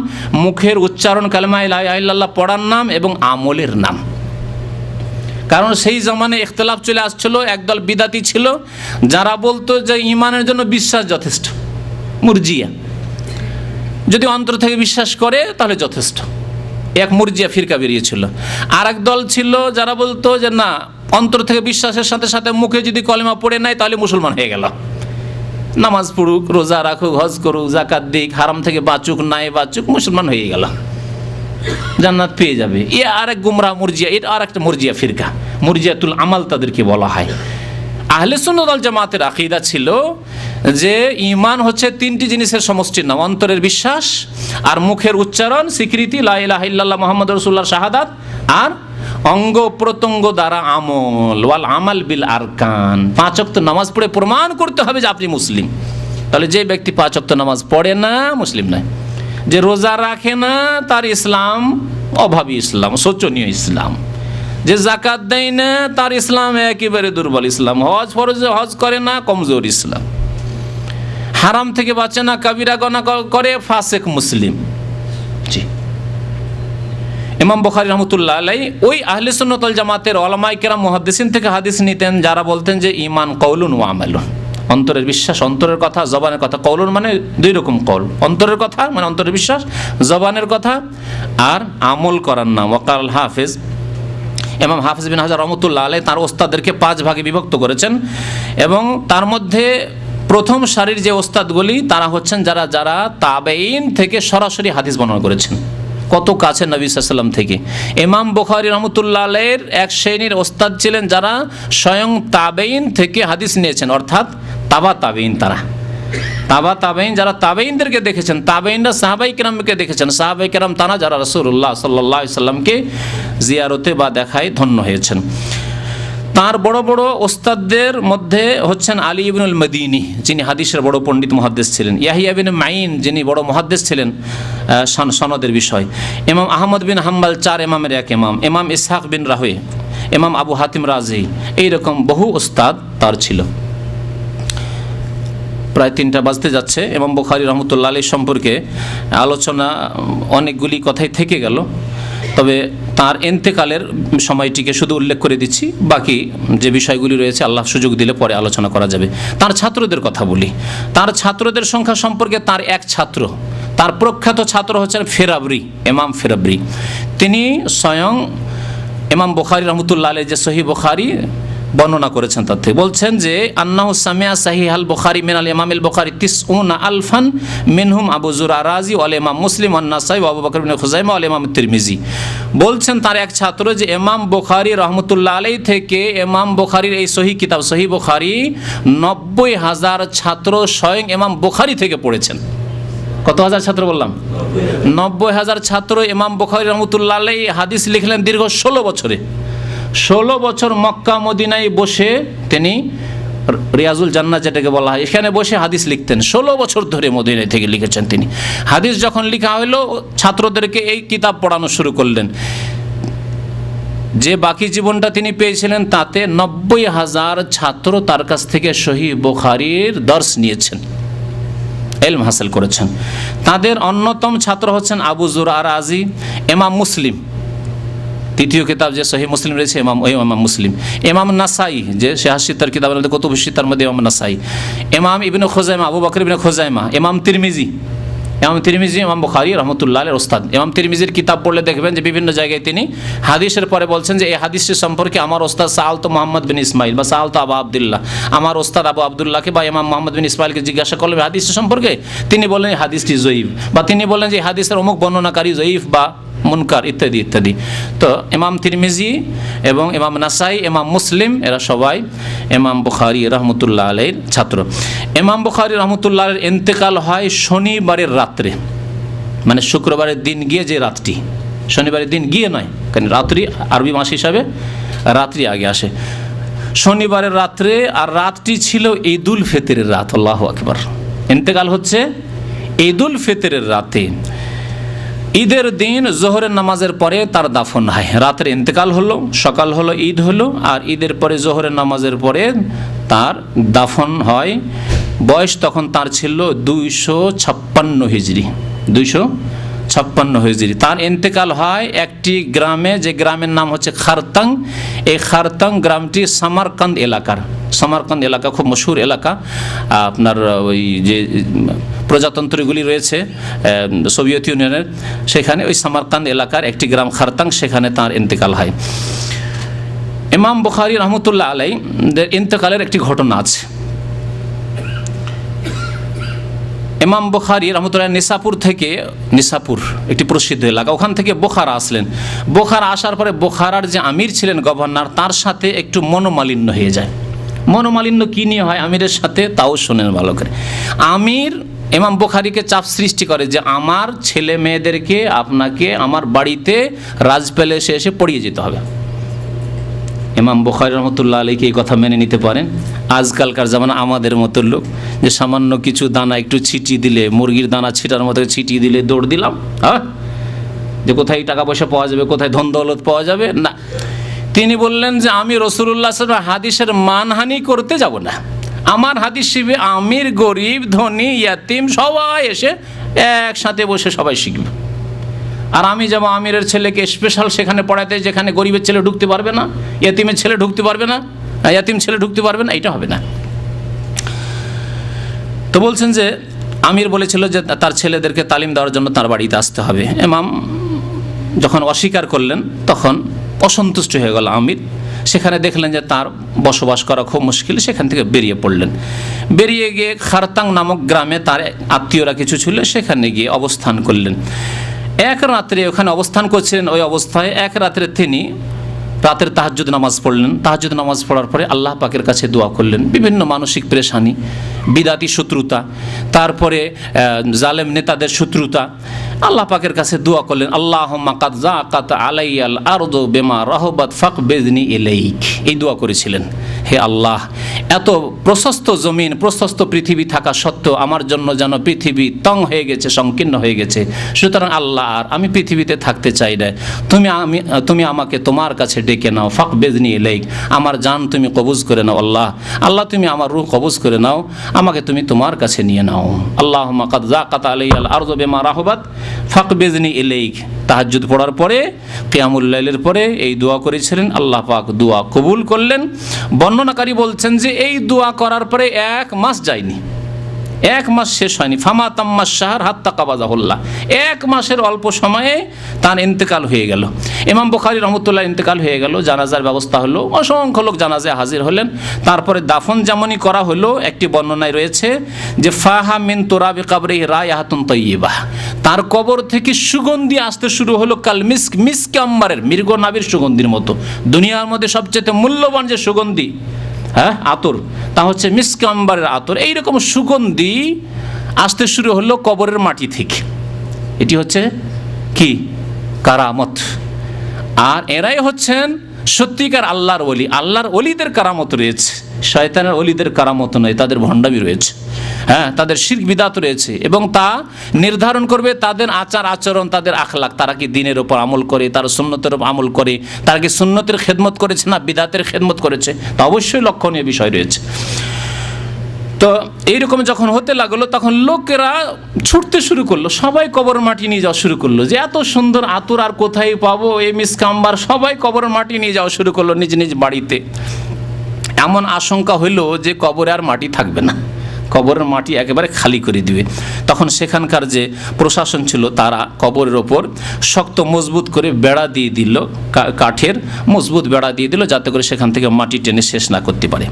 মুখের উচ্চারণ কালেমা লা ইলাহা ইল্লাল্লাহ পড়ার নাম এবং আমলের নাম। কারণ সেই জমানে ইখতিলাফ চলে আসছিল, একদল বিদাতি ছিল যারা বলতো যে ঈমানের জন্য বিশ্বাস যথেষ্ট, মুরজিয়া, যদি অন্তর থেকে বিশ্বাস করে তাহলে যথেষ্ট, এক মুরজিয়া ফিরকা বেরিয়েছিল। আর এক দল ছিল যারা বলতো যে না, অন্তর থেকে বিশ্বাসের সাথে সাথে মুখে যদি কলেমা পড়ে নেয় তাহলে মুসলমান হয়ে গেল, নামাজ পড়ুক, রোজা রাখুক, হজ করুক, যাকাত দিক, হারাম থেকে বাঁচুক নাই বাঁচুক, মুসলমান হয়ে গেল, জান্নাত পেয়ে যাবে। এ আর এক গুমরাহ মুরজিয়া, এটা আর একটা মুরজিয়া ফিরকা, মুরজিয়াতুল আমাল তাদেরকে বলা হয়। আহলে সুন্নাত ওয়াল জামাতের আকীদা ছিল যে ঈমান হচ্ছে 3টি জিনিসের সমষ্টির নাম, অন্তরের বিশ্বাস, আর মুখের উচ্চারণ স্বীকৃতি লা ইলাহা ইল্লাল্লাহ মুহাম্মাদুর রাসূলুল্লাহ শাহাদাত, আর অঙ্গ প্রত্যঙ্গ দ্বারা আমল, ওয়াল আমাল বিল আরকান, 5 ওয়াক্ত নামাজ পড়ে প্রমাণ করতে হবে যে আপনি মুসলিম। তাহলে যে ব্যক্তি 5 ওয়াক্ত নামাজ পড়ে না মুসলিম নয়, যে রোজা রাখে না তার ইসলাম অভাবী ইসলাম, শোচনীয় ইসলাম, যে জাকাত দেয় না তার ইসলাম একেবারে দুর্বল ইসলাম, হজ ফরজে হজ করে না কমজোর ইসলাম, হারাম থেকে বাঁচে না কাবিরা গুনাহ করে ফাসিক মুসলিম। জি, ইমাম বুখারী রহমতুল্লাহ আলাইহি ওই আহলে সুন্নাত ওয়াল জামাতের উলামায়ে কেরাম মুহাদ্দিসিন থেকে হাদিস নিতেন যারা বলতেন যে ঈমান কওলুন ওয়া আমালুন, অন্তরের বিশ্বাস, অন্তরের কথা, জবানের কথা। কওলুন মানে দুই রকম কওল, অন্তরের কথা মানে অন্তরের বিশ্বাস, জবানের কথা, আর আমল করার নাম। ওয়াকাল হাফেজ ইমাম হাফিজ বিন হাজার রহমতুল্লাহ আলাইহি তার ওস্তাদদেরকে 5 ভাগে বিভক্ত করেছেন, এবং তার মধ্যে প্রথম সারির যে ওস্তাদগুলি তারা হচ্ছেন যারা যারা তাবেঈন থেকে সরাসরি হাদিস বর্ণনা করেছেন, কত কাছে নবী সাল্লাল্লাহু আলাইহি ওয়াসাল্লাম থেকে। ইমাম বুখারী রহমতুল্লাহ আলাইহির এক শ্রেণীর ওস্তাদ ছিলেন যারা স্বয়ং তাবেঈন থেকে হাদিস নিয়েছেন, অর্থাৎ তাবা তাবেঈন। তারা তাবা তাবেঈন যারা তাবেঈনদেরকে দেখেছেন, তাবেঈনরা সাহাবায়ে কেরামকে দেখেছেন, সাহাবায়ে কেরাম তারা যারা রাসূলুল্লাহ সাল্লাল্লাহু আলাইহি সাল্লামকে জিয়ারতে বা দেখায় ধন্য হয়েছেন। তার বড় বড় ওস্তাদদের মধ্যে হচ্ছেন আলী ইবনুল মদিনী, যিনি হাদিসের বড় পণ্ডিত মুহাদ্দিস ছিলেন, ইয়াহিয়া বিন মাইন, যিনি বড় মুহাদ্দিস ছিলেন সনদের বিষয়, ইমাম আহমদ বিন হাম্বল 4 ইমামের এক ইমাম, ইমাম ইসহাক বিন রাহুয়ে, ইমাম আবু হাতিম রাজি, এইরকম বহু ওস্তাদ তার ছিল। প্রায় 3টা বাজতে যাচ্ছে। ইমাম বুখারী রহমতুল্লাহ আলাইহি সম্পর্কে আলোচনা অনেকগুলি কথাই থেকে গেল, তবে তার ইন্তেকালের সময়টিকে শুধু উল্লেখ করে দিচ্ছি, বাকি যে বিষয়গুলি রয়েছে আল্লাহ সুযোগ দিলে পরে আলোচনা করা যাবে। তার ছাত্রদের কথা বলি। তার ছাত্রদের সংখ্যা সম্পর্কে তার এক ছাত্র, তার প্রখ্যাত ছাত্র হচ্ছেন ফেরাবরি, ইমাম ফেরাবরি। তিনি স্বয়ং ইমাম বুখারী রহমতুল্লাহ আলাইহি যে সহিহ বুখারী বর্ণনা করেছেন তার থেকে বলছেন যে আন্নাহু সামিয়া সাহিহাল বুখারী মিনাল ইমামিল বুখারী 90,000 মিনহুম আবু যুরা রাজি ওয়াল ইমাম মুসলিম ওয়ান নাসাই ওয়া আবু বকর ইবনে খুযাইমা ওয়াল ইমাম তিরমিজি। বলছেন তার এক ছাত্র যে ইমাম বুখারী রাহমাতুল্লাহ আলাইহি থেকে ইমাম বুখারীর এই সহিহ কিতাব সহিহ বুখারী 90,000 ছাত্র স্বয়ং ইমাম বুখারী থেকে পড়েছেন। কত হাজার ছাত্র বললাম? 90,000 ছাত্র ইমাম বুখারী রাহমাতুল্লাহ আলাইহি হাদিস লিখলেন দীর্ঘ 16 বছরে। 16 বছর মক্কা মদিনায় বসে তিনি রিয়াজুল জান্নাহ যেটাকে বলা হয়, এখানে বসে হাদিস লিখতেন। 16 বছর ধরে মদিনায় থেকে লিখেছেন তিনি হাদিস। যখন লেখা হলো ছাত্রদেরকে এই কিতাব পড়ানো শুরু করলেন। যে বাকি জীবনটা তিনি পেয়েছিলেন তাতে 90,000 ছাত্র তার কাছ থেকে সহিহ বুখারীর দর্স নিয়েছেন, ইলম হাসিল করেছেন। তাদের অন্যতম ছাত্র হচ্ছেন আবু যুরা রাজি, ইমাম মুসলিম, তৃতীয় কিতাব যে সহিহ মুসলিম রয়েছে ইমাম মুসলিম, ইমাম নাসাই যে সিত্তার কিতাবের মধ্যে কুতুব সিত্তার মধ্যে ইমাম নাসাই, ইমাম ইবনে খুযাইমা আবু বকর ইবনে খুযাইমা, ইমাম তিরমিজি, ইমাম বুখারী রাহমাতুল্লাহ আলাইহির ওস্তাদ। ইমাম তিরমিজির কিতাব পড়লে দেখবেন যে বিভিন্ন জায়গায় তিনি হাদিসের পরে বলছেন যে এই হাদিসটি সম্পর্কে আমার ওস্তাদ সাআলতু মুহাম্মদ বিন ইসমাইল বা সাআলতু আবু আব্দুল্লাহ, আমার ওস্তাদ আবু আব্দুল্লাহকে বা ইমাম মুহাম্মদ বিন ইসমাইলকে জিজ্ঞাসা করলেন হাদিসটি সম্পর্কে, তিনি বললেন এই হাদিসটি যঈফ, বা তিনি বললেন যে এই হাদিসের অমুক বর্ণনাকারী যঈফ বা মুনকার ইত্যাদি ইত্যাদি। তো ইমাম তিরমিজি এবং ইমাম নাসাই, ইমাম মুসলিম এরা সবাই ইমাম বুখারী রাহমাতুল্লাহ আলাইহির ছাত্র। ইমাম বুখারী রাহমাতুল্লাহ আলাইহির ইন্তেকাল হয় শনিবারের রাত্রে, মানে শুক্রবারের দিন গিয়ে যে রাতটি, শনিবারের দিন গিয়ে নয়, কারণ রাত্রি আরবি মাস হিসাবে রাত্রি আগে আসে। শনিবারের রাত্রে, আর রাতটি ছিল ঈদুল ফিতরের রাত। আল্লাহু আকবার। ইন্তেকাল হচ্ছে ঈদুল ফিতরের রাতে। ঈদের দিন জোহরের নামাজের পরে তার দাফন হয়। রাত্রে ইন্তেকাল হলো, সকাল হলো, ঈদ হলো, আর ঈদের পরে জোহরের নামাজের পরে তার দাফন হয়। বয়স তখন তার ছিল 256 হিজরি, 256 হিজরি। তার ইন্তেকাল হয় একটি গ্রামে, যে গ্রামের নাম হচ্ছে খারতাং। এই খারতাং গ্রামটি সামারকান্দ এলাকার, সামারকান্দ এলাকা খুব মশহুর এলাকা। আপনার ওই যে প্রজাতন্ত্রগুলি রয়েছে সোভিয়েত ইউনিয়নের, সেখানে ওই সামারকান্দ এলাকার একটি গ্রাম খারতাং, সেখানে তার ইন্তেকাল হয়। ইমাম বুখারী রাহমাতুল্লাহ আলাইহির ইন্তেকালের একটি ঘটনা আছে। ইমাম বুখারী রাহমাতুল্লাহ নিসাপুর থেকে, নিসাপুর একটি প্রসিদ্ধ এলাকা, ওখান থেকে বোখারা আসলেন। বোখারা আসার পরে বোখারার যে আমির ছিলেন, গভর্নর, তার সাথে একটু মনোমালিন্য হয়ে যায়। মনোমালিন্য কী নিয়ে হয় আমিরের সাথে, তাও শোনেন ভালো করে। আমির ইমাম বুখারীকে চাপ সৃষ্টি করে যে আমার ছেলে মেয়েদেরকে আপনাকে আমার বাড়িতে রাজ প্যালেসে এসে পড়িয়ে যেতে হবে। ইমাম বুখারী রহমতুল্লাহ আলাইহি এই কথা মেনে নিতে পারেন? আজকালকার জামানা আমাদের মতো লোক যে সামান্য কিছু দানা একটু ছিটিয়ে দিলে, মুরগির দানা ছিটার মতো ছিটিয়ে দিলে দৌড় দিলাম, হ্যাঁ, যে কোথায় টাকা পয়সা পাওয়া যাবে, কোথায় ধন দৌলত পাওয়া যাবে। না, তিনি বললেন যে আমি রাসূলুল্লাহ সাল্লাল্লাহু আলাইহি ওয়াসাল্লাম হাদিসের মানহানি করতে যাব না। আমার হাদিস শিখবে আমির, গরিব, ধনী, ইয়াতিম সবাই এসে একসাথে বসে সবাই শিখবে। আর আমি যাব আমিরের ছেলেকে স্পেশাল সেখানে পড়াতে, যেখানে গরিবের ছেলে ঢুকতে পারবে না, ইয়াতিমের ছেলে ঢুকতে পারবে না, ইয়াতিম ছেলে ঢুকতে পারবে না, এটা হবে না। তো বলছেন যে আমির বলেছিল যে তার ছেলেদেরকে তালিম দেওয়ার জন্য তার বাড়িতে আসতে হবে। ইমাম যখন অস্বীকার করলেন তখন অসন্তুষ্ট হয়ে গেল আমির। সেখানে দেখলেন যে তার বসবাস করা খুব মুশকিল, সেখান থেকে বেরিয়ে পড়লেন। বেরিয়ে গিয়ে খারতাং নামক গ্রামে তার আত্মীয়রা কিছু ছিল, সেখানে গিয়ে অবস্থান করলেন। এক রাত্রে ওখানে অবস্থান করছিলেন। ওই অবস্থায় এক রাত্রে তিনি রাতের তাহাজ্জুদ নামাজ পড়লেন। তাহাজ্জুদ নামাজ পড়ার পরে আল্লাহ পাকের কাছে দোয়া করলেন। বিভিন্ন মানসিক পেরেশানি, বিদাতি শত্রুতা, তারপরে জালেম নেতাদের শত্রুতা, আল্লাহ পাকের কাছে দোয়া করলেন, আল্লাহুম্মা কাদ যাকাত আলাইয়াল আরদু বিমা রাহবাত ফাকবিজনি ইলাইক। এই দোয়া করেছিলেন, হে আল্লাহ, এত প্রশস্ত জমিন, প্রশস্ত পৃথিবী থাকা সত্ত্বেও আমার জন্য যেন পৃথিবী তং হয়ে গেছে, সংকীর্ণ হয়ে গেছে। সুতরাং আল্লাহ, আর আমি পৃথিবীতে থাকতে চাই না, তুমি আমাকে তোমার কাছে ডেকে নাও। ফাকবিজনি ইলাইক, আমার জান তুমি কবুজ করে নাও। আল্লাহ, আল্লাহ তুমি আমার রূহ কবুজ করে নাও, আমাকে তুমি তোমার কাছে নিয়ে নাও। আল্লাহুম্মা কাদ যাকাত আলাইয়াল আরদু বিমা রাহবাত ফাকবিজনি ইলাইক। তাহাজ্জুদ পড়ার পরে, কিয়ামুল লাইলের পরে এই দোয়া করেছিলেন। আল্লাহ পাক দোয়া কবুল করলেন। বর্ণনাকারী বলছেন যে এই দোয়া করার পরে 1 মাস যায়নি, 1 মাস শেষ হয়নি। ফামা তাম্মাস শাহর হাত্তা কাবাজাহুল্লাহ, 1 মাসের অল্প সময়ে তার ইন্তেকাল হয়ে গেল। ইমাম বুখারী রহমতুল্লাহ ইন্তেকাল হয়ে গেল। জানাজার ব্যবস্থা হলো, অসংখ্য লোক জানাজায় হাজির হলেন। তারপরে দাফন যেমনই করা হলো, একটি বর্ণনায় রয়েছে যে ফাহা মিন তুরাবি কাবরিহি রায়াহাতুন তাইয়্যিবাহ, তার কবর থেকে সুগন্ধি আসতে শুরু হলো কাল মিস্ক, মিস্ক আম্বারের, মৃগ নাবির সুগন্ধির মতো। দুনিয়ার মধ্যে সবচেয়ে মূল্যবান যে সুগন্ধি, হ্যাঁ, আতর, তা হচ্ছে মিস্ক আম্বারের আতর। এইরকম সুগন্ধি আসতে শুরু হলো কবরের মাটি থেকে। এটি হচ্ছে কি? কারামত। আর এরাই হচ্ছেন সত্যিকার আল্লাহর ওলি। আল্লাহর ওলিদের কারামত রয়েছে, শয়তানের ওলিদের কারামত নয়, তাদের ভণ্ডামি রয়েছে, হ্যাঁ, তাদের শিরক বিদাত রয়েছে। এবং তা নির্ধারণ করবে তাদের আচার আচরণ, তাদের আখলাক। তারা কি দ্বীনের ওপর আমল করে, তারা সুন্নতের ওপর আমল করে, তারা কি সুন্নতের খেদমত করেছে না বিদাতের খেদমত করেছে, তা অবশ্যই লক্ষণীয় বিষয় রয়েছে। তো এইরকম যখন হতে লাগলো, তখন লোকেরা ছুটতে শুরু করলো, সবাই কবরের মাটি নিয়ে যাওয়া শুরু করলো। যে এত সুন্দর আতর আর কোথায় পাবো, এই মিস্ক আম্বার, সবাই কবরের মাটি নিয়ে যাওয়া শুরু করলো নিজ নিজ বাড়িতে। এমন আশঙ্কা হইল যে কবরে আর মাটি থাকবে না, কবরের মাটি একেবারে খালি করে দিবে। তখন সেখানকার যে প্রশাসন ছিল, তারা কবরের ওপর শক্ত মজবুত করে বেড়া দিয়ে দিল, কাঠের মজবুত বেড়া দিয়ে দিল, যাতে করে সেখান থেকে মাটি টেনে শেষ না করতে পারে।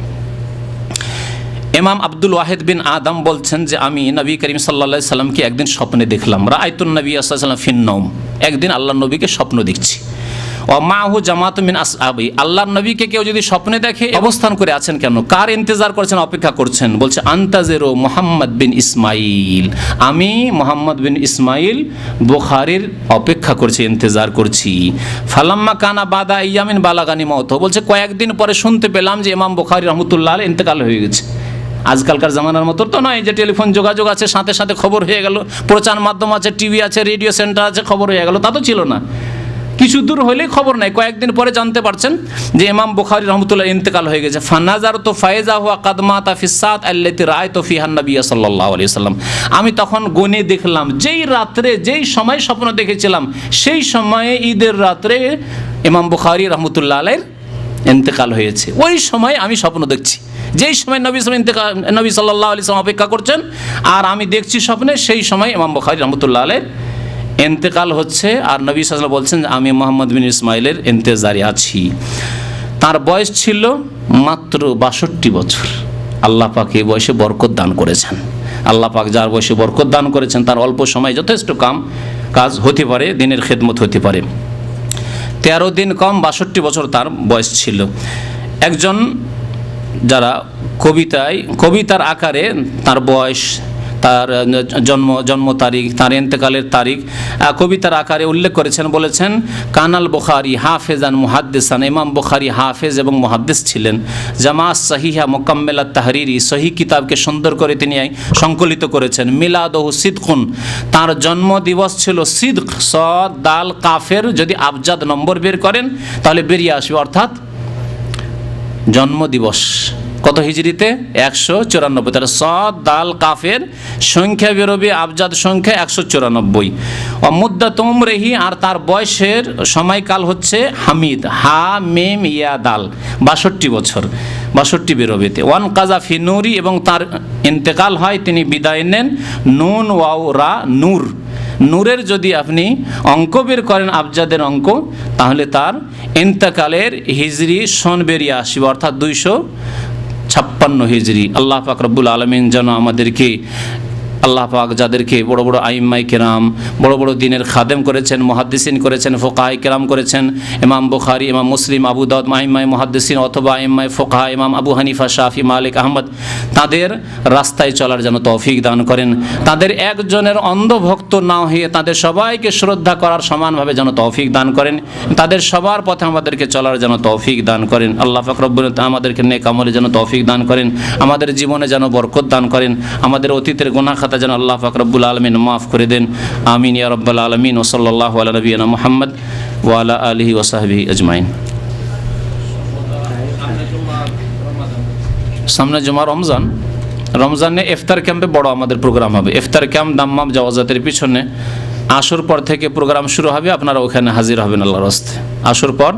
ইমাম আব্দুল ওয়াহিদ বিন আদম বলছেন যে আমি নবী করিম সাল্লাল্লাহু আলাইহি সাল্লামকে একদিন স্বপ্নে দেখলাম। রাআইতুন নবী সাল্লাল্লাহু আলাইহি ওয়াসাল্লাম ফিন নওম, একদিন আল্লাহর নবীকে স্বপ্ন দেখছি। ওয়া মাহু জামাতুম মিন আসহাবি, আল্লাহর নবীকে কেউ যদি স্বপ্নে দেখে, অবস্থান করে আছেন কেন, কার ইন্তজার করছেন, অপেক্ষা করছেন? বলছে আনতাজিরু মুহাম্মদ বিন ইসমাইল, আমি মুহাম্মদ বিন ইসমাইল বুখারীর অপেক্ষা করছি, ইন্তজার করছি। ফালাম্মা কানা বাদা ইয়ামিন বালাগানি মাউত, বলছে কয়েকদিন পরে শুনতে পেলাম যে ইমাম বুখারী রাহমাতুল্লাহ আলাইহি ইন্তেকাল হয়ে গেছে। আজকালকার জামানার মতো তো নয় যে টেলিফোন যোগাযোগ আছে, সাথে সাথে খবর হয়ে গেল, প্রচার মাধ্যম আছে, টিভি আছে, রেডিও সেন্টার আছে, খবর হয়ে গেল, তা তো ছিল না। কিছু দূর হলেই খবর নাই, কয়েকদিন পরে জানতে পারছেন যে ইমাম বুখারী রহমতুল্লাহ ইন্তেকাল হয়ে গেছে। ফানাজারতু ফাইজা হুয়া কাদ মাতা ফিস সাআত আল্লাতী রাআইতু ফিহা নবী সাল্লাল্লাহু আলাইহি ওয়াসাল্লাম, আমি তখন গুনে দেখলাম যেই রাত্রে, যেই সময় স্বপ্ন দেখেছিলাম, সেই সময়ে ঈদের রাত্রে ইমাম বুখারী রহমতুল্লাহ আলাইহির ইন্তেকাল হয়েছে। ওই সময় আমি স্বপ্ন দেখছি, যেই সময় নবী সাল্লাল্লাহু আলাইহি ওয়াসাল্লাম অপেক্ষা করছেন, আর আমি দেখছি স্বপ্নে সেই সময় ইমাম বুখারী রহমতুল্লাহ আলাইহির ইন্তেকাল হচ্ছে। আর নবী সাল্লাল্লাহু আলাইহি ওয়াসাল্লাম বলছেন আমি মুহাম্মদ বিন ইসমাইলের ইন্তেজারে আছি। তার বয়স ছিল মাত্র 62 বছর। আল্লাহ পাক এই বয়সে বরকত দান করেছেন। আল্লাহ পাক যার বয়সে বরকত দান করেছেন, তার অল্প সময় যথেষ্ট কাজ হতে পারে, দিনের খেদমত হতে পারে। 13 দিন কম 62 বছর তার বয়স ছিল। একজন যারা কবিতার আকারে তার বয়স তার জন্ম তারিখ, তার ইন্তেকালের তারিখ কবিতার আকারে উল্লেখ করেছেন। বলেছেন কানাল বুখারী হাফেজান মুহাদ্দিসান, ইমাম বুখারী হাফেজ এবং মুহাদ্দিস ছিলেন। জামাআত সহিহা মুকাম্মিলাত তাহরিরি, সহিহ কিতাবকে সুন্দর করে তিনি সংকলিত করেছেন। মিলাদহু সিদকুন, তার জন্ম দিবস ছিল সিদক, সদ দাল কাফের যদি আবজাদ নম্বর বের করেন তাহলে বেরিয়ে আসবে, অর্থাৎ জন্ম দিবস কত হিজরিতে 194, তাহলে সদ দাল কাফের সংখ্যা বেরোবে আবজাদ সংখ্যা 194। মুদ্দাত উমরিহি, আর তার বয়সের সময়কাল হচ্ছে হামিদ, হা মেম ইয়া দাল 62 বছর, 62 বেরোবেতে। ওয়ান কাজা ফি নূরি, এবং তার ইন্তেকাল হয়, তিনি বিদায় নেন নুন ওয়াও রা নূর, নূরের যদি আপনি অঙ্ক বের করেন আবজাদের অঙ্ক, তাহলে তার ইন্তেকালের হিজরি সন বেরিয়ে আসবে, অর্থাৎ 256 হিজরি। আল্লাহ পাক রব্বুল আলামিন যেন আমাদেরকে, আল্লাহ পাক যাদেরকে বড় বড় আইম্মাই কেরাম, বড় বড় দিনের খাদেম করেছেন, মুহাদ্দিসিন করেছেন, ফোকাহায়ে কেরাম করেছেন, ইমাম বুখারী, ইমাম মুসলিম, আবু দাউদ, আইম্মাই মুহাদ্দিসিন অথবা আইম্মাই ফোকাহা, ইমাম আবু হানিফা, শাফি, মালিক, আহমদ, তাদের রাস্তায় চলার যেন তৌফিক দান করেন। তাদের একজনের অন্ধভক্ত না হয়ে তাদের সবাইকে শ্রদ্ধা করার সমানভাবে যেন তৌফিক দান করেন। তাদের সবার পথে আমাদেরকে চলার যেন তৌফিক দান করেন। আল্লাহ পাক রব্বুল আমাদেরকে নেক আমলে যেন তৌফিক দান করেন, আমাদের জীবনে যেন বরকত দান করেন, আমাদের অতীতের গুনাহ খাতা যেন আল্লাহ পাক রব্বুল আলামিন মাফ করে দেন। আমিন ইয়া রাব্বাল আলামিন। ওয়া সাল্লাল্লাহু আলা নবিয়িনা মুহাম্মদ ওয়া আলা আলিহি ওয়া সাহবিহি আজমাইন। সামনে জুমা রমজান, রমজানে ইফতার ক্যাম্পে বড় আমাদের প্রোগ্রাম হবে। ইফতার ক্যাম্প দাম্মাম জাওয়াজাতের পিছনে আসর পর থেকে প্রোগ্রাম শুরু হবে, আপনারা ওখানে হাজির হবেন আল্লাহর রাস্তে। আসর পর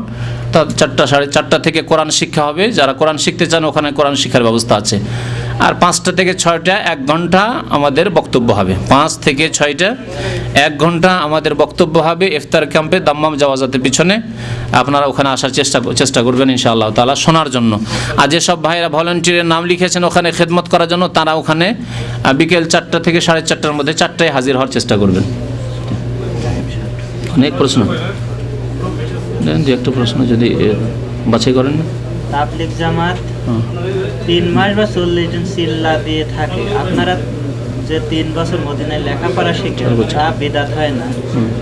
তা 4টা, 4:30 থেকে কোরআন শিক্ষা হবে, যারা কোরআন শিখতে চান ওখানে কোরআন শিক্ষার ব্যবস্থা আছে। আর 5টা থেকে 6টা 1 ঘন্টা আমাদের বক্তব্য হবে, 5 থেকে 6টা 1 ঘন্টা আমাদের বক্তব্য হবে ইফতার ক্যাম্পে দাম্মাম জাওয়াজাতের পিছনে। আপনারা ওখানে আসার চেষ্টা করবেন ইনশাআল্লাহ তাআলা শোনার জন্য। আর যেসব ভাইরা ভলান্টিয়ারের নাম লিখেছেন ওখানে খেদমত করার জন্য, তারা ওখানে বিকেল 4টা থেকে 4:30টার মধ্যে 4টায় হাজির হওয়ার চেষ্টা করবেন। অনেক প্রশ্ন, যে একটা প্রশ্ন যদি বাছাই করেন না। তাবলীগ জামাত 3 মাস বা 40 দিন চিল্লা দিয়ে থাকে, আপনারা যে 3 বছর মদিনায় লেখাপড়া শিখে তা বিদাত হয় না,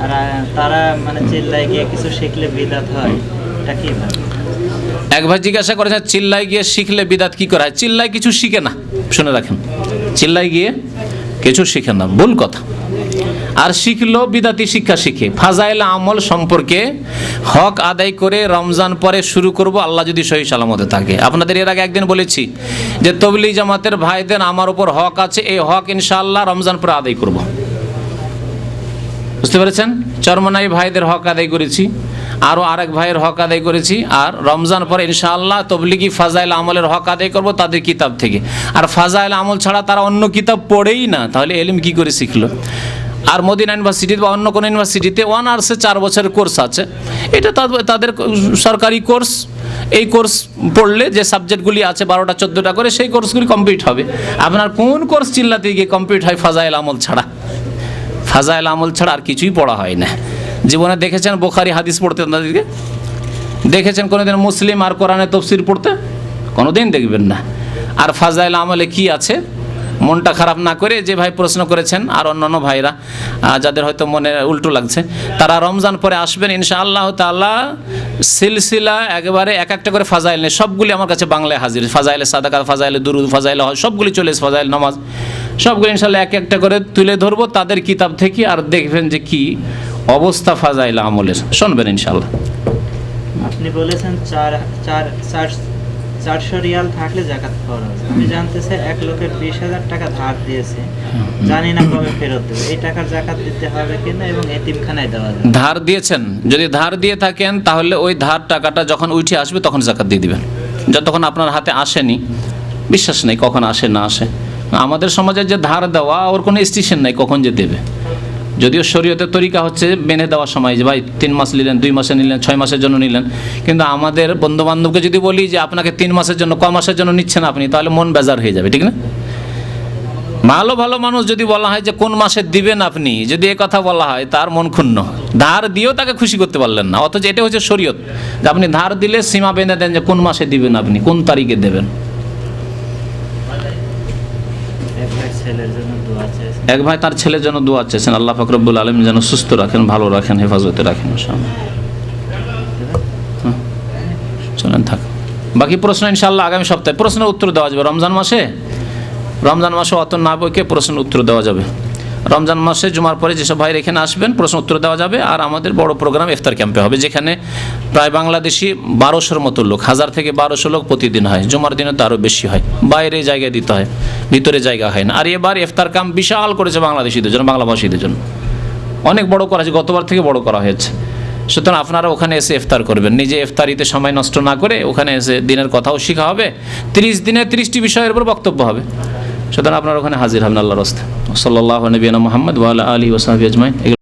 আর তারা মানে চিল্লায় গিয়ে কিছু শিখলে বিদাত হয়, এটা কি? এক ভাই জিজ্ঞাসা করেছেন চিল্লায় গিয়ে শিখলে বিদাত কি করা হয়? চিল্লায় কিছু শিখে না, শুনে রাখেন, চিল্লায় গিয়ে কিছু শিখে না, ভুল কথা। আর শিখলো বিদাতি শিক্ষা শিখে ফাজাইল আমল সম্পর্কে হক আদায় করে রমজান পরে শুরু করব, আল্লাহ যদি সহি সালামতে থাকে। আপনাদের এর আগে একদিন বলেছি যে তবলিগ জামাতের ভাইদের আমার উপর হক আছে, এই হক ইনশাআল্লাহ রমজান পরে আদায় করব। বুঝতে পেরেছেন? চরমনাই ভাইদের হক আদায় করেছি, আরও আরেক ভাইয়ের হক আদায় করেছি, আর রমজান পরে ইনশাআল্লাহ তবলিগি ফাজাইল আমলের হক আদায় করব তাদের কিতাব থেকে। আর ফাজাইল আমল ছাড়া তারা অন্য কিতাব পড়েই না, তাহলে এলিম কি করে শিখলো? আর মদিনা ইউনিভার্সিটিতে বা অন্য কোনো ইউনিভার্সিটিতে অনার্সে 4 বছরের কোর্স আছে, এটা তাদের সরকারি কোর্স। এই কোর্স পড়লে যে সাবজেক্টগুলি আছে 12টা 14টা করে, সেই কোর্সগুলি কমপ্লিট হবে। আপনার কোন কোর্স চিল্লাতে গিয়ে কমপ্লিট হয়? ফাজাইল আমল ছাড়া, ফাজাইল আমল ছাড়া আর কিছুই পড়া হয় না। জীবনে দেখেছেন বুখারী হাদিস পড়তে তাদেরকে? দেখেছেন কোনোদিন মুসলিম আর কোরআনের তাফসীর পড়তে? কোনোদিন দেখবেন না। আর ফাজাইল আমলে কি আছে? মনটা খারাপ না করে যে ভাই প্রশ্ন করেছেন আর অন্যান্য ভাইরা যাদের হয়তো মনে উল্টো লাগছে, তারা রমজান পরে আসবেন ইনশাআল্লাহ তাআলা। সিলসিলা একেবারে এক একটা করে ফাজাইল নেই, সবগুলি আমার কাছে বাংলায় হাজির। ফাজাইলে সাদাকা, ফাজাইলে দুরুদ, ফাজাইলে হজ, সবগুলি চলে এসে, ফাজাইল নামাজ, সবগুলি ইনশাআল্লাহ এক একটা করে তুলে ধরবো তাদের কিতাব থেকে। আর দেখবেন যে কি অবস্থা ফাজাইল আমলের, শুনবেন ইনশাআল্লাহ। আপনি বলেছেন 400 রিয়াল থাকলে যাকাত ফরজ। আমি জানতে চাই, এক লোকের 20,000 টাকা ধার দিয়েছে, জানি না কবে ফেরত দেবে, এই টাকার যাকাত দিতে হবে কিনা এবং এতিমখানায় দেওয়া যাবে? ধার দিয়েছেন, যদি ধার দিয়ে থাকেন তাহলে ওই ধার টাকাটা যখন উঠে আসবে তখন যাকাত দিয়ে দিবেন। যতক্ষণ আপনার হাতে আসেনি, বিশ্বাস নেই কখন আসে না আসে। আমাদের সমাজে যে ধার দেওয়া, ওর কোনো স্টেশন নেই কখন যে দেবে। যদিও শরীয়তের তরিকা হচ্ছে বেঁধে দেওয়ার সময়, যে ভাই 3 মাস নিলেন, 2 মাসে নিলেন, 6 মাসের জন্য নিলেন। কিন্তু আমাদের বন্ধু বান্ধবকে যদি বলি যে আপনাকে 3 মাসের জন্য, ক মাসের জন্য নিচ্ছেন আপনি, তাহলে মন বেজার হয়ে যাবে, ঠিক না? ভালো ভালো মানুষ যদি বলা হয় যে কোন মাসে দিবেন আপনি, যদি এ কথা বলা হয় তার মন ক্ষুণ্ণ। ধার দিয়েও তাকে খুশি করতে পারলেন না, অথচ এটা হচ্ছে শরীয়ত যে আপনি ধার দিলে সীমা বেঁধে দেন যে কোন মাসে দিবেন, আপনি কোন তারিখে দেবেন। এক ভাই ছেলের জন্য দোয়া চেয়েছেন। এক ভাই তার ছেলের জন্য দোয়া চেয়েছেন, আল্লাহ পাক রব্বুল আলামিন যেন সুস্থ রাখেন, ভালো রাখেন, হেফাজতে রাখেন ইনশাআল্লাহ। চলেন থাক, বাকি প্রশ্ন ইনশাআল্লাহ আগামী সপ্তাহে প্রশ্নের উত্তর দেওয়া যাবে। রমজান মাসে অত না বইকে প্রশ্নের উত্তর দেওয়া যাবে। রমজান মাসে জুমার পরে যেসব ভাইয়ের এখানে আসবেন প্রশ্ন উত্তর দেওয়া যাবে। আর আমাদের বড় প্রোগ্রাম ইফতার ক্যাম্পে হবে, যেখানে প্রায় বাংলাদেশি 1200-র মতো লোক, 1000 থেকে 1200 লোক প্রতিদিন হয়। জুমার দিনে তো আরও বেশি হয়, বাইরে জায়গা দিতে হয়, ভিতরে জায়গা হয় না। আর এবার ইফতার ক্যাম্প বিশাল করেছে বাংলাদেশিদের জন্য, বাংলাভাষীদের জন্য অনেক বড় করা হয়েছে, গতবার থেকে বড় করা হয়েছে। সুতরাং আপনারা ওখানে এসে ইফতার করবেন, নিজে ইফতারিতে সময় নষ্ট না করে ওখানে এসে দিনের কথাও শেখা হবে। 30 দিনে 30টি বিষয়ের উপর বক্তব্য হবে। সুতরাং আপনারা ওখানে হাজির হবেন আল্লাহর রাস্তায়। সাল্লাল্লাহু আলাইহি ওয়া সাল্লাম মুহাম্মদ ওয়া আলা আলিহি ওয়া সাহবিহি আজমাইন।